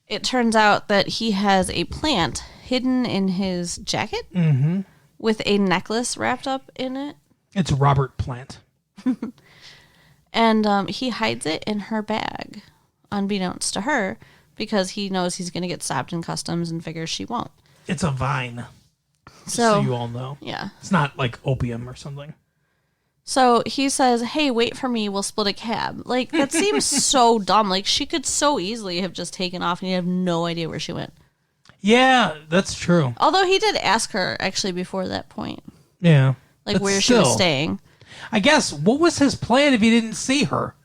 Speaker 2: it turns out that he has a plant hidden in his jacket with a necklace wrapped up in it.
Speaker 1: It's Robert Plant.
Speaker 2: And he hides it in her bag, unbeknownst to her, because he knows he's going to get stopped in customs and figures she won't.
Speaker 1: It's a vine.
Speaker 2: So
Speaker 1: you all know.
Speaker 2: Yeah.
Speaker 1: It's not like opium or something.
Speaker 2: So he says, hey, wait for me, we'll split a cab. Like, that seems so dumb. Like, she could so easily have just taken off and you have no idea where she went.
Speaker 1: Yeah, that's true.
Speaker 2: Although he did ask her, actually, before that point.
Speaker 1: Yeah.
Speaker 2: Like, where she was staying.
Speaker 1: I guess, what was his plan if he didn't see her?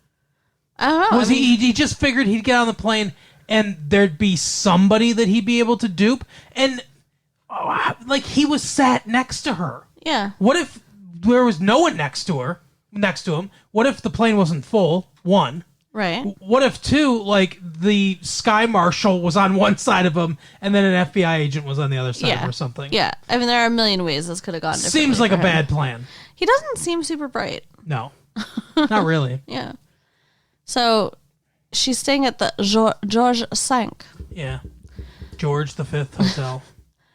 Speaker 2: I don't know.
Speaker 1: He just figured he'd get on the plane and there'd be somebody that he'd be able to dupe? And, he was sat next to her.
Speaker 2: Yeah.
Speaker 1: What if there was no one next to him? What if the plane wasn't full? One.
Speaker 2: Right.
Speaker 1: What if two, the sky marshal was on one side of him and then an FBI agent was on the other side or something?
Speaker 2: Yeah. I mean, there are a million ways this could have gone differently.
Speaker 1: Seems like a bad plan.
Speaker 2: He doesn't seem super bright.
Speaker 1: No. Not really.
Speaker 2: Yeah. So she's staying at the George V.
Speaker 1: Yeah. George V Hotel.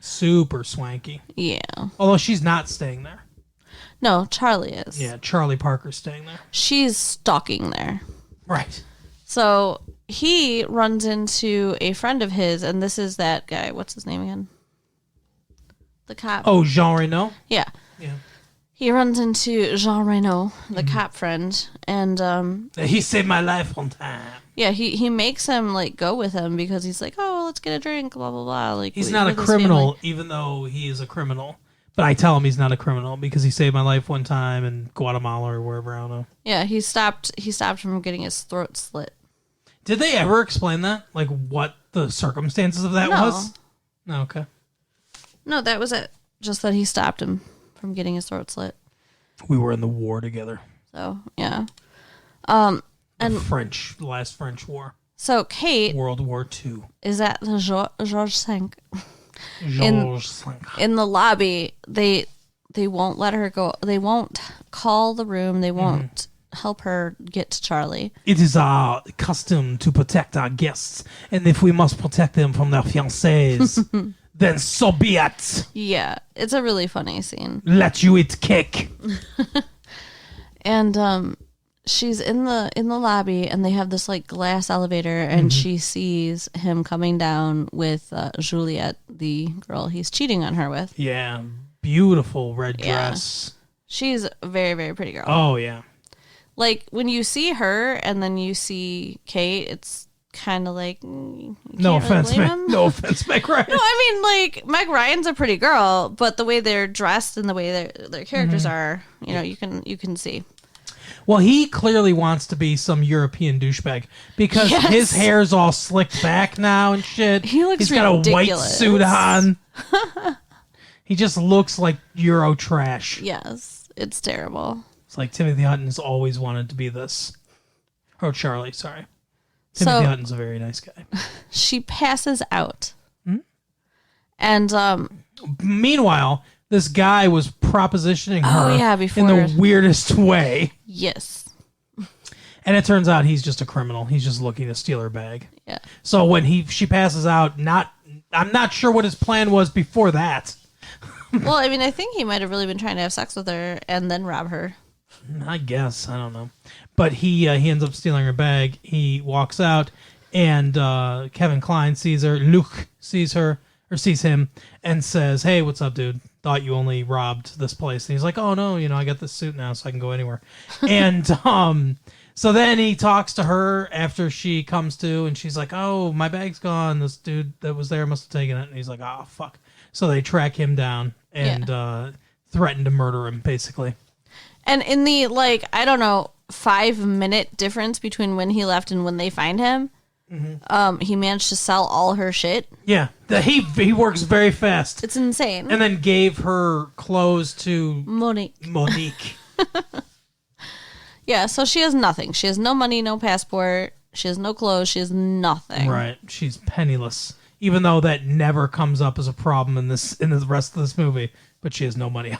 Speaker 1: Super swanky.
Speaker 2: Yeah.
Speaker 1: Although she's not staying there.
Speaker 2: No, Charlie is.
Speaker 1: Yeah, Charlie Parker's staying there.
Speaker 2: She's stalking there.
Speaker 1: Right.
Speaker 2: So he runs into a friend of his, and this is that guy. What's his name again? The cop.
Speaker 1: Oh, Jean Reno?
Speaker 2: Yeah.
Speaker 1: Yeah.
Speaker 2: He runs into Jean Reno, the cop friend, and
Speaker 1: he saved my life one time.
Speaker 2: Yeah, he makes him go with him because he's like, oh, let's get a drink, blah blah blah.
Speaker 1: He's not a criminal, even though he is a criminal. But I tell him he's not a criminal because he saved my life one time in Guatemala or wherever, I don't know.
Speaker 2: Yeah, he stopped from getting his throat slit.
Speaker 1: Did they ever explain that? What the circumstances of that was? No, okay.
Speaker 2: No, that was it. Just that he stopped him from getting his throat slit.
Speaker 1: We were in the war together.
Speaker 2: So, yeah.
Speaker 1: The last French war.
Speaker 2: So, Kate...
Speaker 1: World War II.
Speaker 2: Is at the Georges V.
Speaker 1: Georges V.
Speaker 2: In the lobby, they won't let her go. They won't call the room. They won't help her get to Charlie.
Speaker 1: It is our custom to protect our guests, and if we must protect them from their fiancés, then so be it.
Speaker 2: Yeah, it's a really funny scene.
Speaker 1: Let you eat cake.
Speaker 2: And she's in the lobby, and they have this glass elevator, and she sees him coming down with Juliet, the girl he's cheating on her with.
Speaker 1: Yeah, beautiful red dress.
Speaker 2: She's a very, very pretty girl.
Speaker 1: Oh yeah.
Speaker 2: When you see her and then you see Kate, it's kind of
Speaker 1: no offense, no offense, Meg Ryan.
Speaker 2: No, I mean Meg Ryan's a pretty girl, but the way they're dressed and the way their characters are, you can see.
Speaker 1: Well, he clearly wants to be some European douchebag because his hair's all slicked back now and shit.
Speaker 2: He's
Speaker 1: got
Speaker 2: ridiculous.
Speaker 1: a white suit on. He just looks like Euro trash.
Speaker 2: Yes, it's terrible.
Speaker 1: It's like Timothy Hutton's always wanted to be this. Oh, Charlie, sorry. Timothy Hutton's a very nice guy.
Speaker 2: She passes out. And
Speaker 1: meanwhile, this guy was propositioning her
Speaker 2: before.
Speaker 1: in the weirdest way.
Speaker 2: Yes.
Speaker 1: And it turns out he's just a criminal. He's just looking to steal her bag.
Speaker 2: Yeah.
Speaker 1: So when she passes out, I'm not sure what his plan was before that.
Speaker 2: Well, I mean, I think he might have really been trying to have sex with her and then rob her.
Speaker 1: I guess. I don't know. But he ends up stealing her bag. He walks out, and Kevin Kline sees her. Luke sees him, and says, "Hey, what's up, dude? Thought you only robbed this place." And he's like, "Oh no, I got this suit now, so I can go anywhere." And so then he talks to her after she comes to, and she's like, "Oh, my bag's gone. This dude that was there must have taken it." And he's like, "Oh fuck." So they track him down and threaten to murder him, basically.
Speaker 2: And in the 5-minute difference between when he left and when they find him, he managed to sell all her shit.
Speaker 1: Yeah, he works very fast.
Speaker 2: It's insane.
Speaker 1: And then gave her clothes to
Speaker 2: Monique. Yeah, so she has nothing. She has no money, no passport. She has no clothes. She has nothing.
Speaker 1: Right. She's penniless. Even though that never comes up as a problem in the rest of this movie. But she has no money.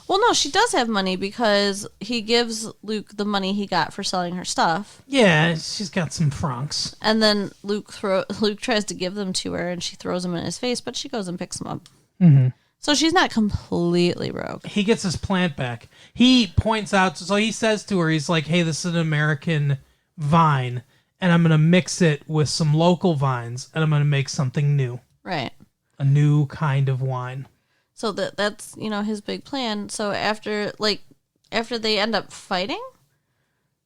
Speaker 2: Well, no, she does have money because he gives Luke the money he got for selling her stuff.
Speaker 1: Yeah, she's got some francs.
Speaker 2: And then Luke tries to give them to her, and she throws them in his face, but she goes and picks them up.
Speaker 1: Mm-hmm.
Speaker 2: So she's not completely broke.
Speaker 1: He gets his plant back. He points out, so he says to her, he's like, hey, this is an American vine, and I'm going to mix it with some local vines, and I'm going to make something new.
Speaker 2: Right.
Speaker 1: A new kind of wine.
Speaker 2: So that's, his big plan. So after they end up fighting,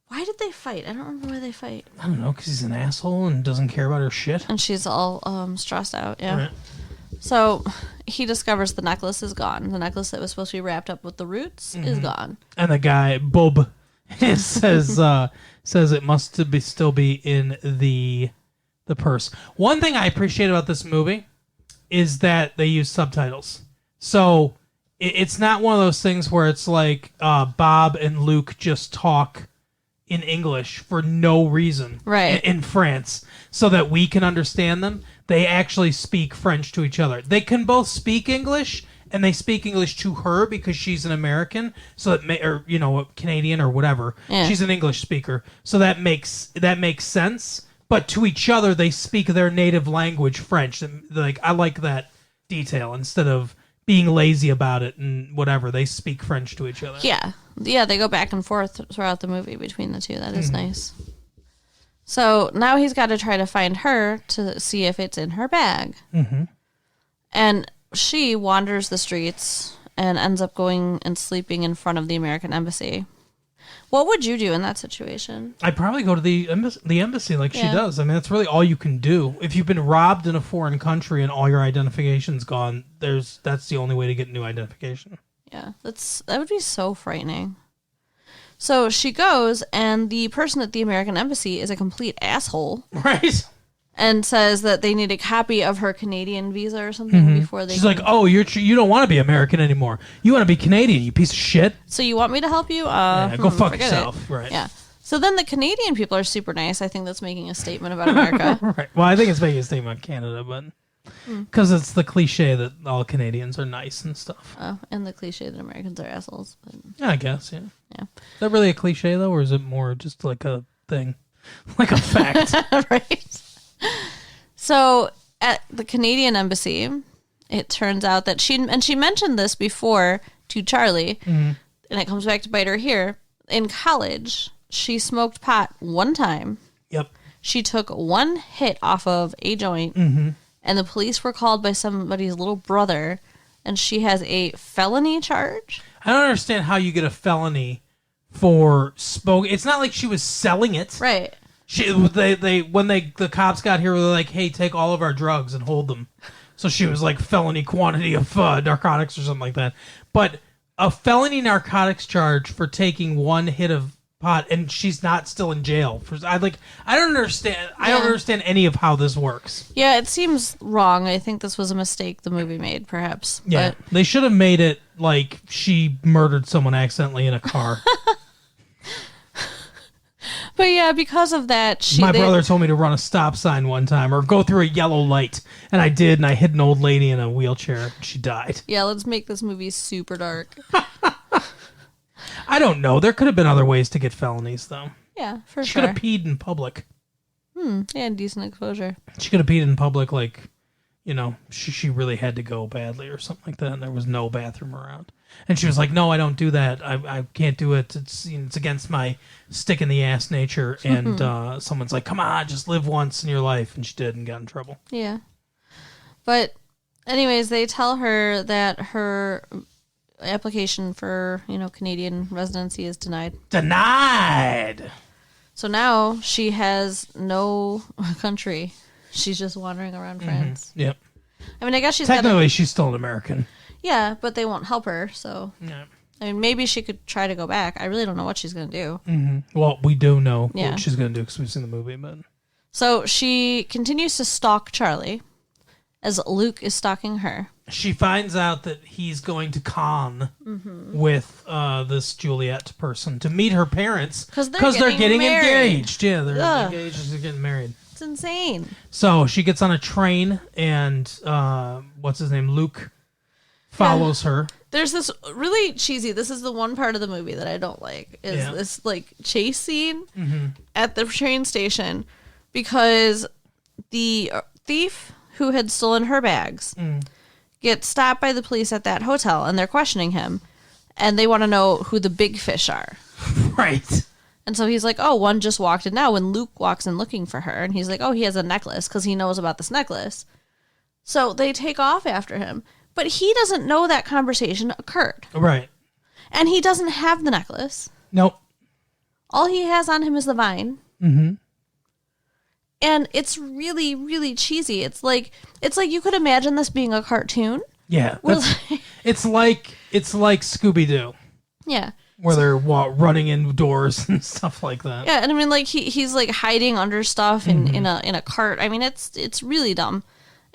Speaker 2: why did they fight? I don't remember why they fight.
Speaker 1: I don't know, because he's an asshole and doesn't care about her shit.
Speaker 2: And she's all stressed out, yeah.
Speaker 1: Right.
Speaker 2: So he discovers the necklace is gone. The necklace that was supposed to be wrapped up with the roots is gone.
Speaker 1: And the guy, Bob, says it must still be in the purse. One thing I appreciate about this movie is that they use subtitles. So it's not one of those things where it's like Bob and Luke just talk in English for no reason,
Speaker 2: right?
Speaker 1: In France, so that we can understand them. They actually speak French to each other. They can both speak English, and they speak English to her because she's an American, so that or Canadian or whatever. Yeah. She's an English speaker, so that makes sense. But to each other, they speak their native language, French. Like, I like that detail instead of being lazy about it and whatever. They speak French to each other.
Speaker 2: Yeah. Yeah, they go back and forth throughout the movie between the two. That is nice. So now he's got to try to find her to see if it's in her bag. Mm-hmm. And she wanders the streets and ends up going and sleeping in front of the American embassy. What would you do in that situation?
Speaker 1: I'd probably go to the embassy like she does. I mean, that's really all you can do. If you've been robbed in a foreign country and all your identification's gone, that's the only way to get new identification.
Speaker 2: Yeah, that would be so frightening. So she goes, and the person at the American embassy is a complete asshole.
Speaker 1: Right.
Speaker 2: And says that they need a copy of her Canadian visa or something before they...
Speaker 1: She's like, oh, you don't want to be American anymore. You want to be Canadian, you piece of shit.
Speaker 2: So you want me to help you?
Speaker 1: Go fuck yourself. Right.
Speaker 2: Yeah. So then the Canadian people are super nice. I think that's making a statement about America.
Speaker 1: Right. Well, I think it's making a statement about Canada, but... Because it's the cliche that all Canadians are nice and stuff.
Speaker 2: Oh, and the cliche that Americans are assholes. But...
Speaker 1: Yeah, I guess, yeah.
Speaker 2: Yeah.
Speaker 1: Is that really a cliche, though, or is it more just like a thing? Like a fact?
Speaker 2: Right. So at the Canadian embassy, it turns out that she mentioned this before to Charlie, and it comes back to bite her here. In college, she smoked pot one time.
Speaker 1: Yep.
Speaker 2: She took one hit off of a joint, and the police were called by somebody's little brother, and she has a felony charge.
Speaker 1: I don't understand how you get a felony for smoke. It's not like she was selling it.
Speaker 2: Right.
Speaker 1: When the cops got here, they're like, hey, take all of our drugs and hold them. So she was like felony quantity of narcotics or something like that. But a felony narcotics charge for taking one hit of pot, and she's not still in jail. I don't understand. I don't understand any of how this works.
Speaker 2: Yeah, it seems wrong. I think this was a mistake the movie made, perhaps.
Speaker 1: Yeah,
Speaker 2: but...
Speaker 1: they should have made it like she murdered someone accidentally in a car.
Speaker 2: But yeah, because of that,
Speaker 1: my brother told me to run a stop sign one time or go through a yellow light, and I did, and I hit an old lady in a wheelchair. She died.
Speaker 2: Yeah, let's make this movie super dark.
Speaker 1: I don't know. There could have been other ways to get felonies, though.
Speaker 2: Yeah, for sure.
Speaker 1: She could have peed in public.
Speaker 2: Yeah, decent exposure.
Speaker 1: She could have peed in public, like, she really had to go badly or something like that, and there was no bathroom around. And she was like, no, I don't do that. I can't do it. It's against my stick-in-the-ass nature. And someone's like, come on, just live once in your life. And she did and got in trouble.
Speaker 2: Yeah. But anyways, they tell her that her application for, Canadian residency is denied.
Speaker 1: Denied!
Speaker 2: So now she has no country. She's just wandering around France.
Speaker 1: Yep.
Speaker 2: I mean, I guess she's
Speaker 1: technically she's still an American.
Speaker 2: Yeah, but they won't help her, so...
Speaker 1: Yeah.
Speaker 2: I mean, maybe she could try to go back. I really don't know what she's going to do.
Speaker 1: Mm-hmm. Well, we do know what she's going to do because we've seen the movie, but...
Speaker 2: So she continues to stalk Charlie as Luke is stalking her.
Speaker 1: She finds out that he's going to Cannes with this Juliet person to meet her parents because they're getting engaged. Yeah, they're engaged and they're getting married.
Speaker 2: It's insane.
Speaker 1: So she gets on a train and what's his name? Luke follows her.
Speaker 2: There's this really cheesy. This is the one part of the movie that I don't like. Is this like chase scene at the train station because the thief who had stolen her bags gets stopped by the police at that hotel and they're questioning him and they want to know who the big fish are.
Speaker 1: Right.
Speaker 2: And so he's like, oh, one just walked in now when Luke walks in looking for her. And he's like, oh, he has a necklace because he knows about this necklace. So they take off after him. But he doesn't know that conversation occurred.
Speaker 1: Right.
Speaker 2: And he doesn't have the necklace.
Speaker 1: Nope.
Speaker 2: All he has on him is the vine.
Speaker 1: Mm-hmm.
Speaker 2: And it's really, really cheesy. It's like you could imagine this being a cartoon.
Speaker 1: Yeah. It's like Scooby-Doo.
Speaker 2: Yeah.
Speaker 1: Where they're running indoors and stuff like that.
Speaker 2: Yeah, and I mean, like he's like hiding under stuff in a cart. I mean, it's really dumb.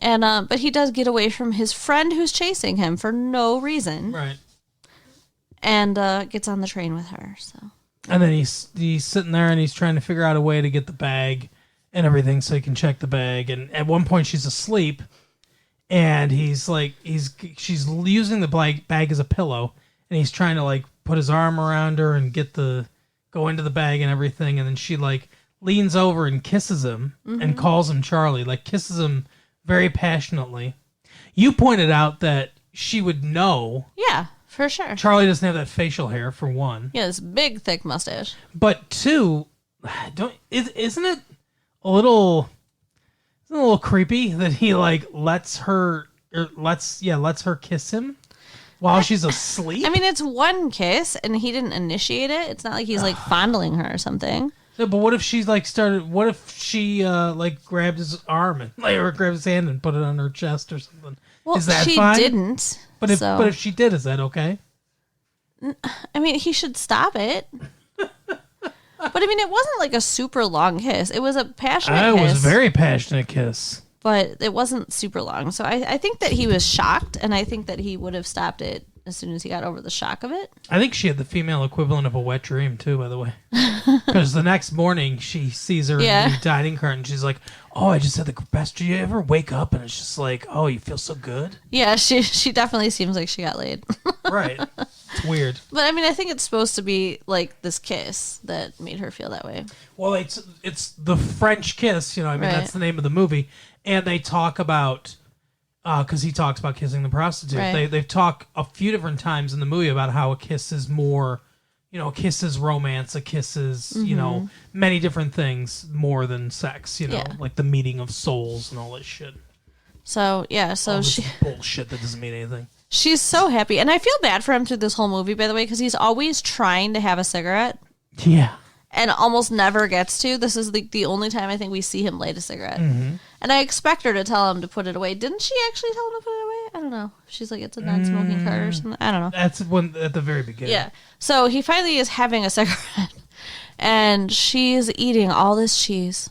Speaker 2: And but he does get away from his friend who's chasing him for no reason.
Speaker 1: Right.
Speaker 2: And gets on the train with her. So.
Speaker 1: And then he's sitting there and he's trying to figure out a way to get the bag and everything so he can check the bag. And at one point she's asleep, and she's using the bag as a pillow, and he's trying to like put his arm around her and go into the bag and everything. And then she like leans over and kisses him and calls him Charlie, like kisses him very passionately. You pointed out that she would know.
Speaker 2: Yeah, for sure.
Speaker 1: Charlie doesn't have that facial hair, for one.
Speaker 2: Yeah, this big, thick mustache.
Speaker 1: But two, isn't it a little creepy that he like lets her kiss him while she's asleep?
Speaker 2: I mean, it's one kiss, and he didn't initiate it. It's not like he's like fondling her or something.
Speaker 1: Yeah, but what if she's like what if she like grabbed his arm and or grabbed his hand and put it on her chest or something?
Speaker 2: Well,
Speaker 1: is that
Speaker 2: she
Speaker 1: fine?
Speaker 2: didn't.
Speaker 1: But if she did, is that okay?
Speaker 2: I mean, he should stop it. But I mean, it wasn't like a super long kiss. It was a passionate kiss.
Speaker 1: It was a very passionate kiss.
Speaker 2: But it wasn't super long. So I think that he was shocked, and I think that he would have stopped it as soon as he got over the shock of it.
Speaker 1: I think she had the female equivalent of a wet dream, too, by the way. Because the next morning, she sees her in the dining car, and she's like, oh, I just had the best. Do you ever wake up, and it's just like, oh, you feel so good?
Speaker 2: Yeah, she definitely seems like she got laid.
Speaker 1: Right. It's weird.
Speaker 2: But, I mean, I think it's supposed to be, like, this kiss that made her feel that way.
Speaker 1: Well, it's the French kiss, you know, I mean, that's the name of the movie. And they talk about, because he talks about kissing the prostitute.
Speaker 2: Right.
Speaker 1: They've talked a few different times in the movie about how a kiss is more, you know, a kiss is romance, a kiss is, you know, many different things more than sex, you know, like the meeting of souls and all that shit.
Speaker 2: So, yeah,
Speaker 1: all this bullshit that doesn't mean anything.
Speaker 2: She's so happy. And I feel bad for him through this whole movie, by the way, because he's always trying to have a cigarette.
Speaker 1: Yeah.
Speaker 2: And almost never gets to. This is the only time I think we see him light a cigarette. Mm-hmm. And I expect her to tell him to put it away. Didn't she actually tell him to put it away? I don't know. She's like, it's a non-smoking card or something. I don't know.
Speaker 1: That's at the very beginning.
Speaker 2: Yeah. So he finally is having a cigarette. And she's eating all this cheese.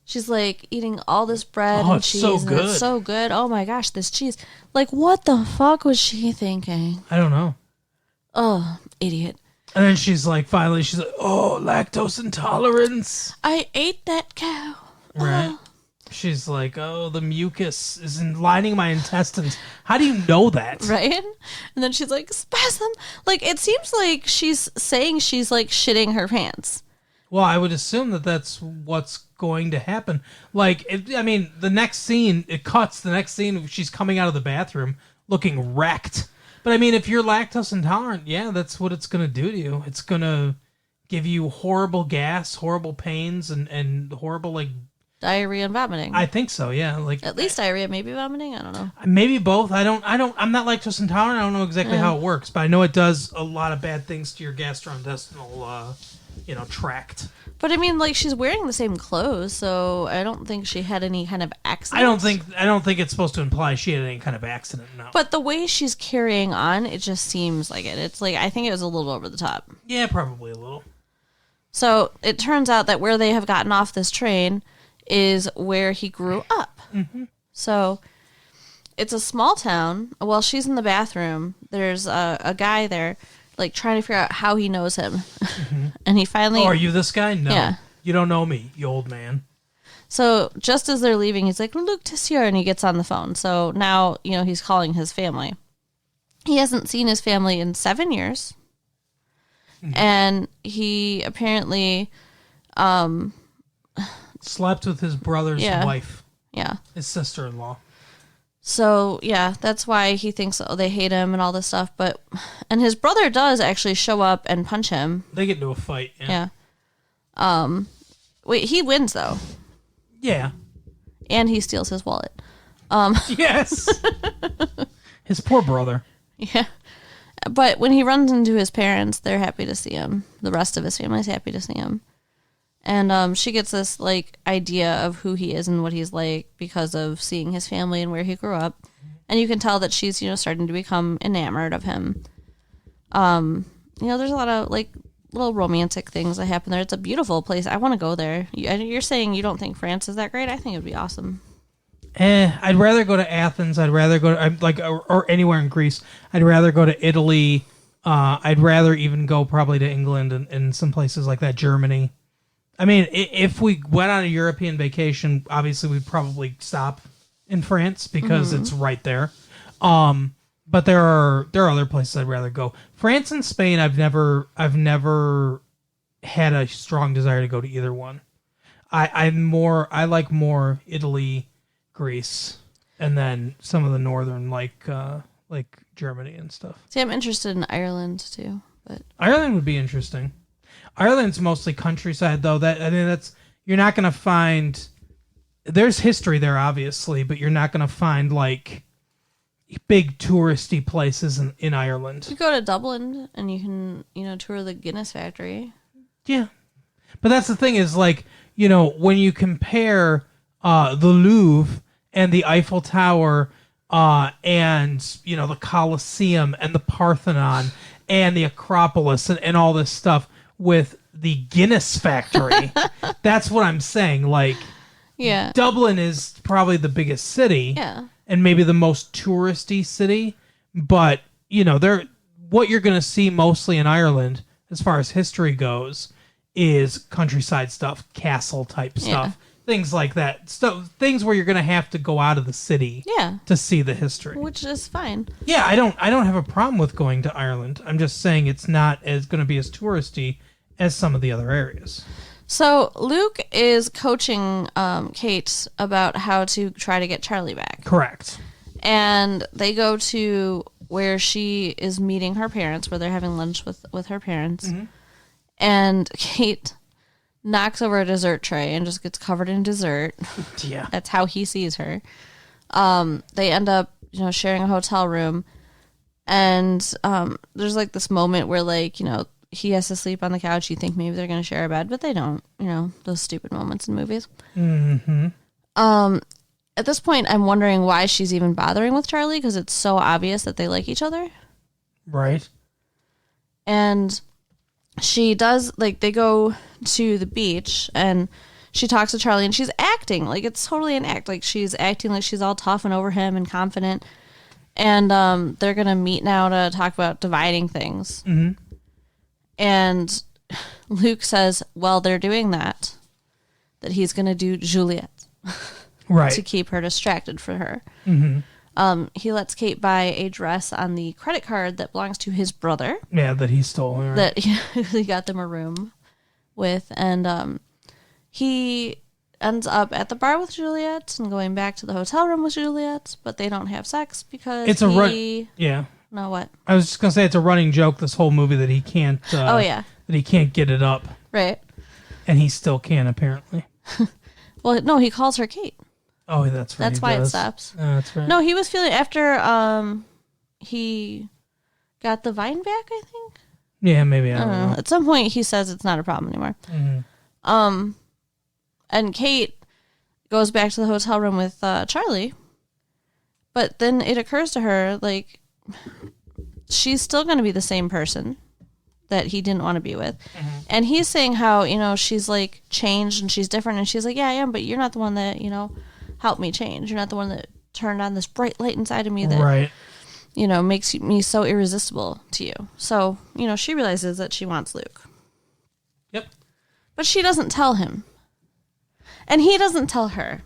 Speaker 2: She's like eating all this bread and cheese.
Speaker 1: So good.
Speaker 2: And it's so good. Oh my gosh, this cheese. Like, what the fuck was she thinking?
Speaker 1: I don't know.
Speaker 2: Oh, idiot.
Speaker 1: And then she's like, oh, lactose intolerance.
Speaker 2: I ate that cow.
Speaker 1: Right.
Speaker 2: Oh.
Speaker 1: She's like, oh, the mucus is lining my intestines. How do you know that?
Speaker 2: Right? And then she's like, spasm. Like, it seems like she's saying she's like shitting her pants.
Speaker 1: Well, I would assume that that's what's going to happen. Like, the next scene, the next scene, she's coming out of the bathroom looking wrecked. But I mean, if you're lactose intolerant, yeah, that's what it's going to do to you. It's going to give you horrible gas, horrible pains, and horrible, like...
Speaker 2: diarrhea and vomiting.
Speaker 1: I think so, yeah. Like
Speaker 2: at least diarrhea, maybe vomiting. I don't know.
Speaker 1: Maybe both. I'm not lactose intolerant. I don't know exactly how it works, but I know it does a lot of bad things to your gastrointestinal, tract.
Speaker 2: But I mean, like, she's wearing the same clothes, so I don't think she had any kind of accident.
Speaker 1: I don't think it's supposed to imply she had any kind of accident. No.
Speaker 2: But the way she's carrying on, it just seems like it. It's like, I think it was a little over the top.
Speaker 1: Yeah, probably a little.
Speaker 2: So it turns out that where they have gotten off this train is where he grew up. Mm-hmm. So it's a small town. While she's in the bathroom, there's a guy there, like, trying to figure out how he knows him. Mm-hmm. And he finally...
Speaker 1: Oh, are you this guy? No.
Speaker 2: Yeah.
Speaker 1: You don't know me, you old man.
Speaker 2: So just as they're leaving, he's like, Luke Tessier, and he gets on the phone. So now, he's calling his family. he hasn't seen his family in 7 years. Mm-hmm. And he apparently
Speaker 1: slept with his brother's wife.
Speaker 2: Yeah.
Speaker 1: His sister-in-law.
Speaker 2: So, yeah, that's why he thinks they hate him and all this stuff. And his brother does actually show up and punch him.
Speaker 1: They get into a fight.
Speaker 2: Yeah. Wait, he wins, though.
Speaker 1: Yeah.
Speaker 2: And he steals his wallet.
Speaker 1: Yes. His poor brother.
Speaker 2: Yeah. But when he runs into his parents, they're happy to see him. The rest of his family's happy to see him. And she gets this, like, idea of who he is and what he's like because of seeing his family and where he grew up. And you can tell that she's, starting to become enamored of him. There's a lot of, like, little romantic things that happen there. It's a beautiful place. I want to go there. You're saying you don't think France is that great? I think it would be awesome.
Speaker 1: I'd rather go to Athens. I'd rather go to, or anywhere in Greece. I'd rather go to Italy. I'd rather even go probably to England and some places like that, Germany. I mean, if we went on a European vacation, obviously we'd probably stop in France because it's right there. But there are other places I'd rather go. France and Spain, I've never had a strong desire to go to either one. I like more Italy, Greece, and then some of the northern like Germany and stuff.
Speaker 2: See, I'm interested in Ireland too, but
Speaker 1: Ireland would be interesting. Ireland's mostly countryside, though. You're not going to find. There's history there, obviously, but you're not going to find like big touristy places in Ireland.
Speaker 2: You go to Dublin and you can tour the Guinness factory.
Speaker 1: Yeah, but that's the thing is like when you compare the Louvre and the Eiffel Tower and the Colosseum and the Parthenon and the Acropolis and all this stuff with the Guinness factory. That's what I'm saying. Like,
Speaker 2: yeah,
Speaker 1: Dublin is probably the biggest city,
Speaker 2: and
Speaker 1: maybe the most touristy city. But what you're going to see mostly in Ireland, as far as history goes, is countryside stuff, castle type stuff, things like that. So things where you're going to have to go out of the city, to see the history,
Speaker 2: which is fine.
Speaker 1: Yeah, I don't have a problem with going to Ireland. I'm just saying it's not as going to be as touristy as some of the other areas.
Speaker 2: So Luke is coaching Kate about how to try to get Charlie back.
Speaker 1: Correct.
Speaker 2: And they go to where she is meeting her parents, where they're having lunch with her parents. Mm-hmm. And Kate knocks over a dessert tray and just gets covered in dessert.
Speaker 1: Yeah.
Speaker 2: That's how he sees her. They end up, sharing a hotel room. And there's like this moment where he has to sleep on the couch. You think maybe they're going to share a bed, but they don't. Those stupid moments in movies.
Speaker 1: Mm-hmm.
Speaker 2: At this point, I'm wondering why she's even bothering with Charlie, because it's so obvious that they like each other.
Speaker 1: Right.
Speaker 2: And she does, they go to the beach, and she talks to Charlie, and she's acting. It's totally an act. She's acting like she's all tough and over him and confident. And they're going to meet now to talk about dividing things.
Speaker 1: Mm-hmm.
Speaker 2: And Luke says, well, they're doing that he's going to do Juliet.
Speaker 1: Right.
Speaker 2: To keep her distracted for her.
Speaker 1: Mm-hmm.
Speaker 2: He lets Kate buy a dress on the credit card that belongs to his brother.
Speaker 1: Yeah, that he stole. Right?
Speaker 2: That he got them a room with. And he ends up at the bar with Juliet and going back to the hotel room with Juliet, but they don't have sex because
Speaker 1: it's yeah.
Speaker 2: No, what?
Speaker 1: I was just going to say it's a running joke this whole movie that he can't... that he can't get it up.
Speaker 2: Right.
Speaker 1: And he still can, apparently.
Speaker 2: Well, no, he calls her Kate.
Speaker 1: Oh, that's right.
Speaker 2: That's why it stops.
Speaker 1: Oh, that's right.
Speaker 2: No, he was feeling after he got the vine back, I think.
Speaker 1: Yeah, maybe. I don't know.
Speaker 2: At some point, he says it's not a problem anymore.
Speaker 1: Mm-hmm.
Speaker 2: And Kate goes back to the hotel room with Charlie. But then it occurs to her, she's still going to be the same person that he didn't want to be with. Mm-hmm. And he's saying how, she's changed and she's different. And she's like, yeah, I am, but you're not the one that, helped me change. You're not the one that turned on this bright light inside of me that,
Speaker 1: right.
Speaker 2: Makes me so irresistible to you. So, she realizes that she wants Luke.
Speaker 1: Yep.
Speaker 2: But she doesn't tell him. And he doesn't tell her.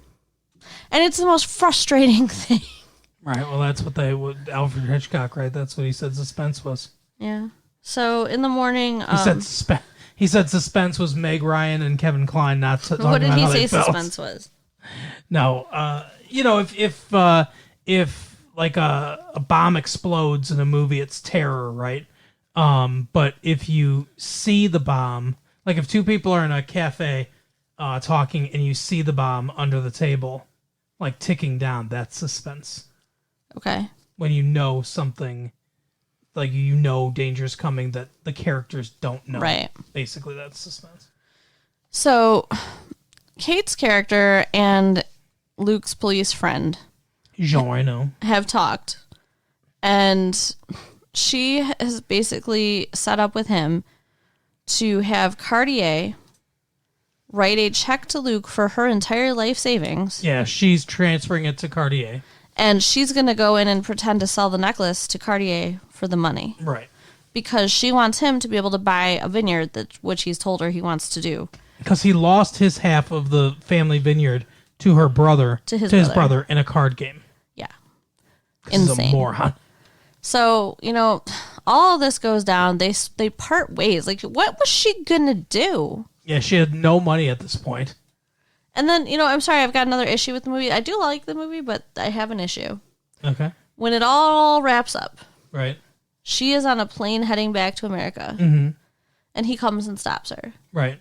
Speaker 2: And it's the most frustrating thing.
Speaker 1: Right. Well, that's what Alfred Hitchcock, right? That's what he said suspense was.
Speaker 2: Yeah. So in the morning,
Speaker 1: he said suspense was Meg Ryan and Kevin Kline, not talking
Speaker 2: what did
Speaker 1: about
Speaker 2: he
Speaker 1: how
Speaker 2: say
Speaker 1: they felt.
Speaker 2: suspense was?
Speaker 1: No, if like a bomb explodes in a movie, it's terror, right? But if you see the bomb, like if two people are in a cafe talking and you see the bomb under the table, like ticking down, that's suspense.
Speaker 2: Okay.
Speaker 1: When you know something, like danger's coming that the characters don't know.
Speaker 2: Right.
Speaker 1: Basically, that's suspense.
Speaker 2: So, Kate's character and Luke's police friend,
Speaker 1: Jean Reno,
Speaker 2: have talked, and she has basically set up with him to have Cartier write a check to Luke for her entire life savings.
Speaker 1: Yeah, she's transferring it to Cartier.
Speaker 2: And she's going to go in and pretend to sell the necklace to Cartier for the money.
Speaker 1: Right.
Speaker 2: Because she wants him to be able to buy a vineyard, which he's told her he wants to do.
Speaker 1: Because he lost his half of the family vineyard to her brother,
Speaker 2: to his
Speaker 1: brother in a card game.
Speaker 2: Yeah.
Speaker 1: Insane. He's a moron.
Speaker 2: So, all of this goes down. They part ways. Like, what was she going to do?
Speaker 1: Yeah, she had no money at this point.
Speaker 2: And then, I'm sorry, I've got another issue with the movie. I do like the movie, but I have an issue.
Speaker 1: Okay.
Speaker 2: When it all wraps up.
Speaker 1: Right.
Speaker 2: She is on a plane heading back to America.
Speaker 1: Mm-hmm.
Speaker 2: And he comes and stops her.
Speaker 1: Right.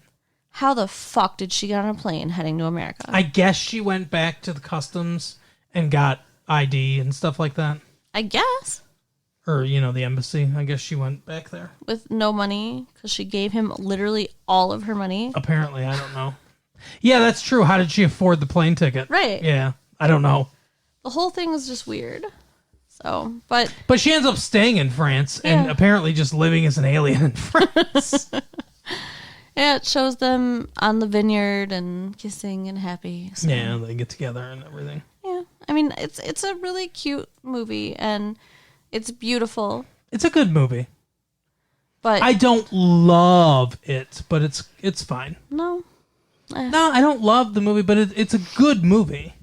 Speaker 2: How the fuck did she get on a plane heading to America?
Speaker 1: I guess she went back to the customs and got ID and stuff like that.
Speaker 2: I guess.
Speaker 1: Or, the embassy. I guess she went back there.
Speaker 2: With no money, because she gave him literally all of her money.
Speaker 1: Apparently, I don't know. Yeah, that's true. How did she afford the plane ticket?
Speaker 2: Right.
Speaker 1: Yeah, I don't know.
Speaker 2: The whole thing is just weird. So, but
Speaker 1: she ends up staying in France and apparently just living as an alien in France.
Speaker 2: Yeah, it shows them on the vineyard and kissing and happy. So.
Speaker 1: Yeah, they get together and everything.
Speaker 2: Yeah, I mean, it's a really cute movie and it's beautiful.
Speaker 1: It's a good movie.
Speaker 2: But
Speaker 1: I don't love it, but it's fine.
Speaker 2: No.
Speaker 1: No, I don't love the movie, but it's a good movie.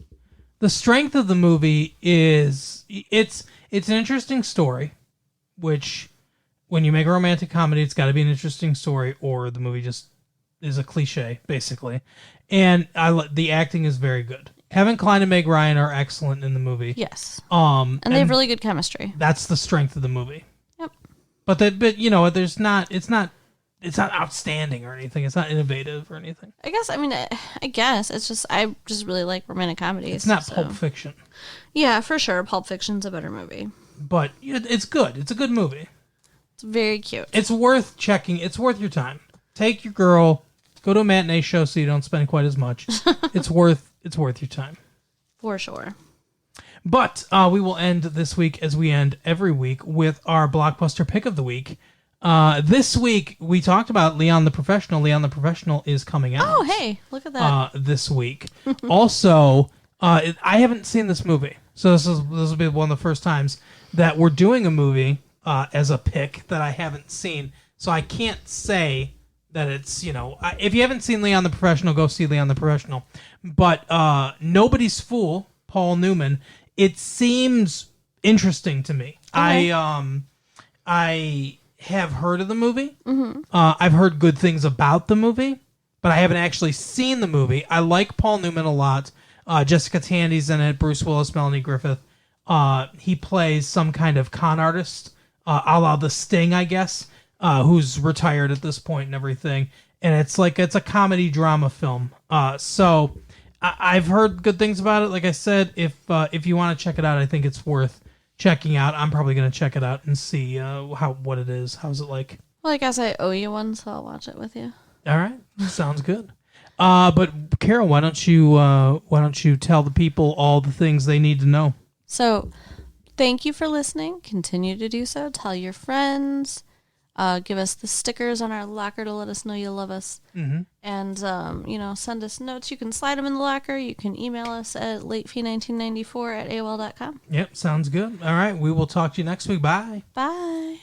Speaker 1: The strength of the movie is it's an interesting story, which when you make a romantic comedy, it's got to be an interesting story, or the movie just is a cliche, basically. And the acting is very good. Kevin Kline and Meg Ryan are excellent in the movie.
Speaker 2: Yes. And they have really good chemistry.
Speaker 1: That's the strength of the movie.
Speaker 2: Yep.
Speaker 1: But there's not. It's not outstanding or anything. It's not innovative or anything.
Speaker 2: I guess it's just I just really like romantic comedies.
Speaker 1: It's not Pulp Fiction.
Speaker 2: Yeah, for sure. Pulp Fiction's a better movie.
Speaker 1: But it's good. It's a good movie.
Speaker 2: It's very cute.
Speaker 1: It's worth checking. It's worth your time. Take your girl. Go to a matinee show so you don't spend quite as much. It's worth your time.
Speaker 2: For sure.
Speaker 1: But we will end this week, as we end every week, with our blockbuster pick of the week. This week, we talked about Leon the Professional. Leon the Professional is coming out.
Speaker 2: Oh, hey, look at that.
Speaker 1: This week. Also, I haven't seen this movie. So this will be one of the first times that we're doing a movie as a pick that I haven't seen. So I can't say that it's, if you haven't seen Leon the Professional, go see Leon the Professional. But Nobody's Fool, Paul Newman, it seems interesting to me. Okay. I have heard of the movie. Mm-hmm. I've heard good things about the movie, but I haven't actually seen the movie. I like Paul Newman a lot. Jessica Tandy's in it. Bruce Willis, Melanie Griffith. He plays some kind of con artist, a la The Sting, I guess, who's retired at this point and everything. And it's a comedy drama film. So I've heard good things about it. Like I said, if you want to check it out, I think it's worth checking out. I'm probably going to check it out and see what it is. How's it like?
Speaker 2: Well, I guess I owe you one, so I'll watch it with you.
Speaker 1: All right, sounds good. But Carol, why don't you tell the people all the things they need to know? So,
Speaker 2: thank you for listening. Continue to do so. Tell your friends. Give us the stickers on our locker to let us know you love us. Mm-hmm. And, send us notes. You can slide them in the locker. You can email us at latefee1994@aol.com.
Speaker 1: Yep, sounds good. All right, we will talk to you next week. Bye.
Speaker 2: Bye.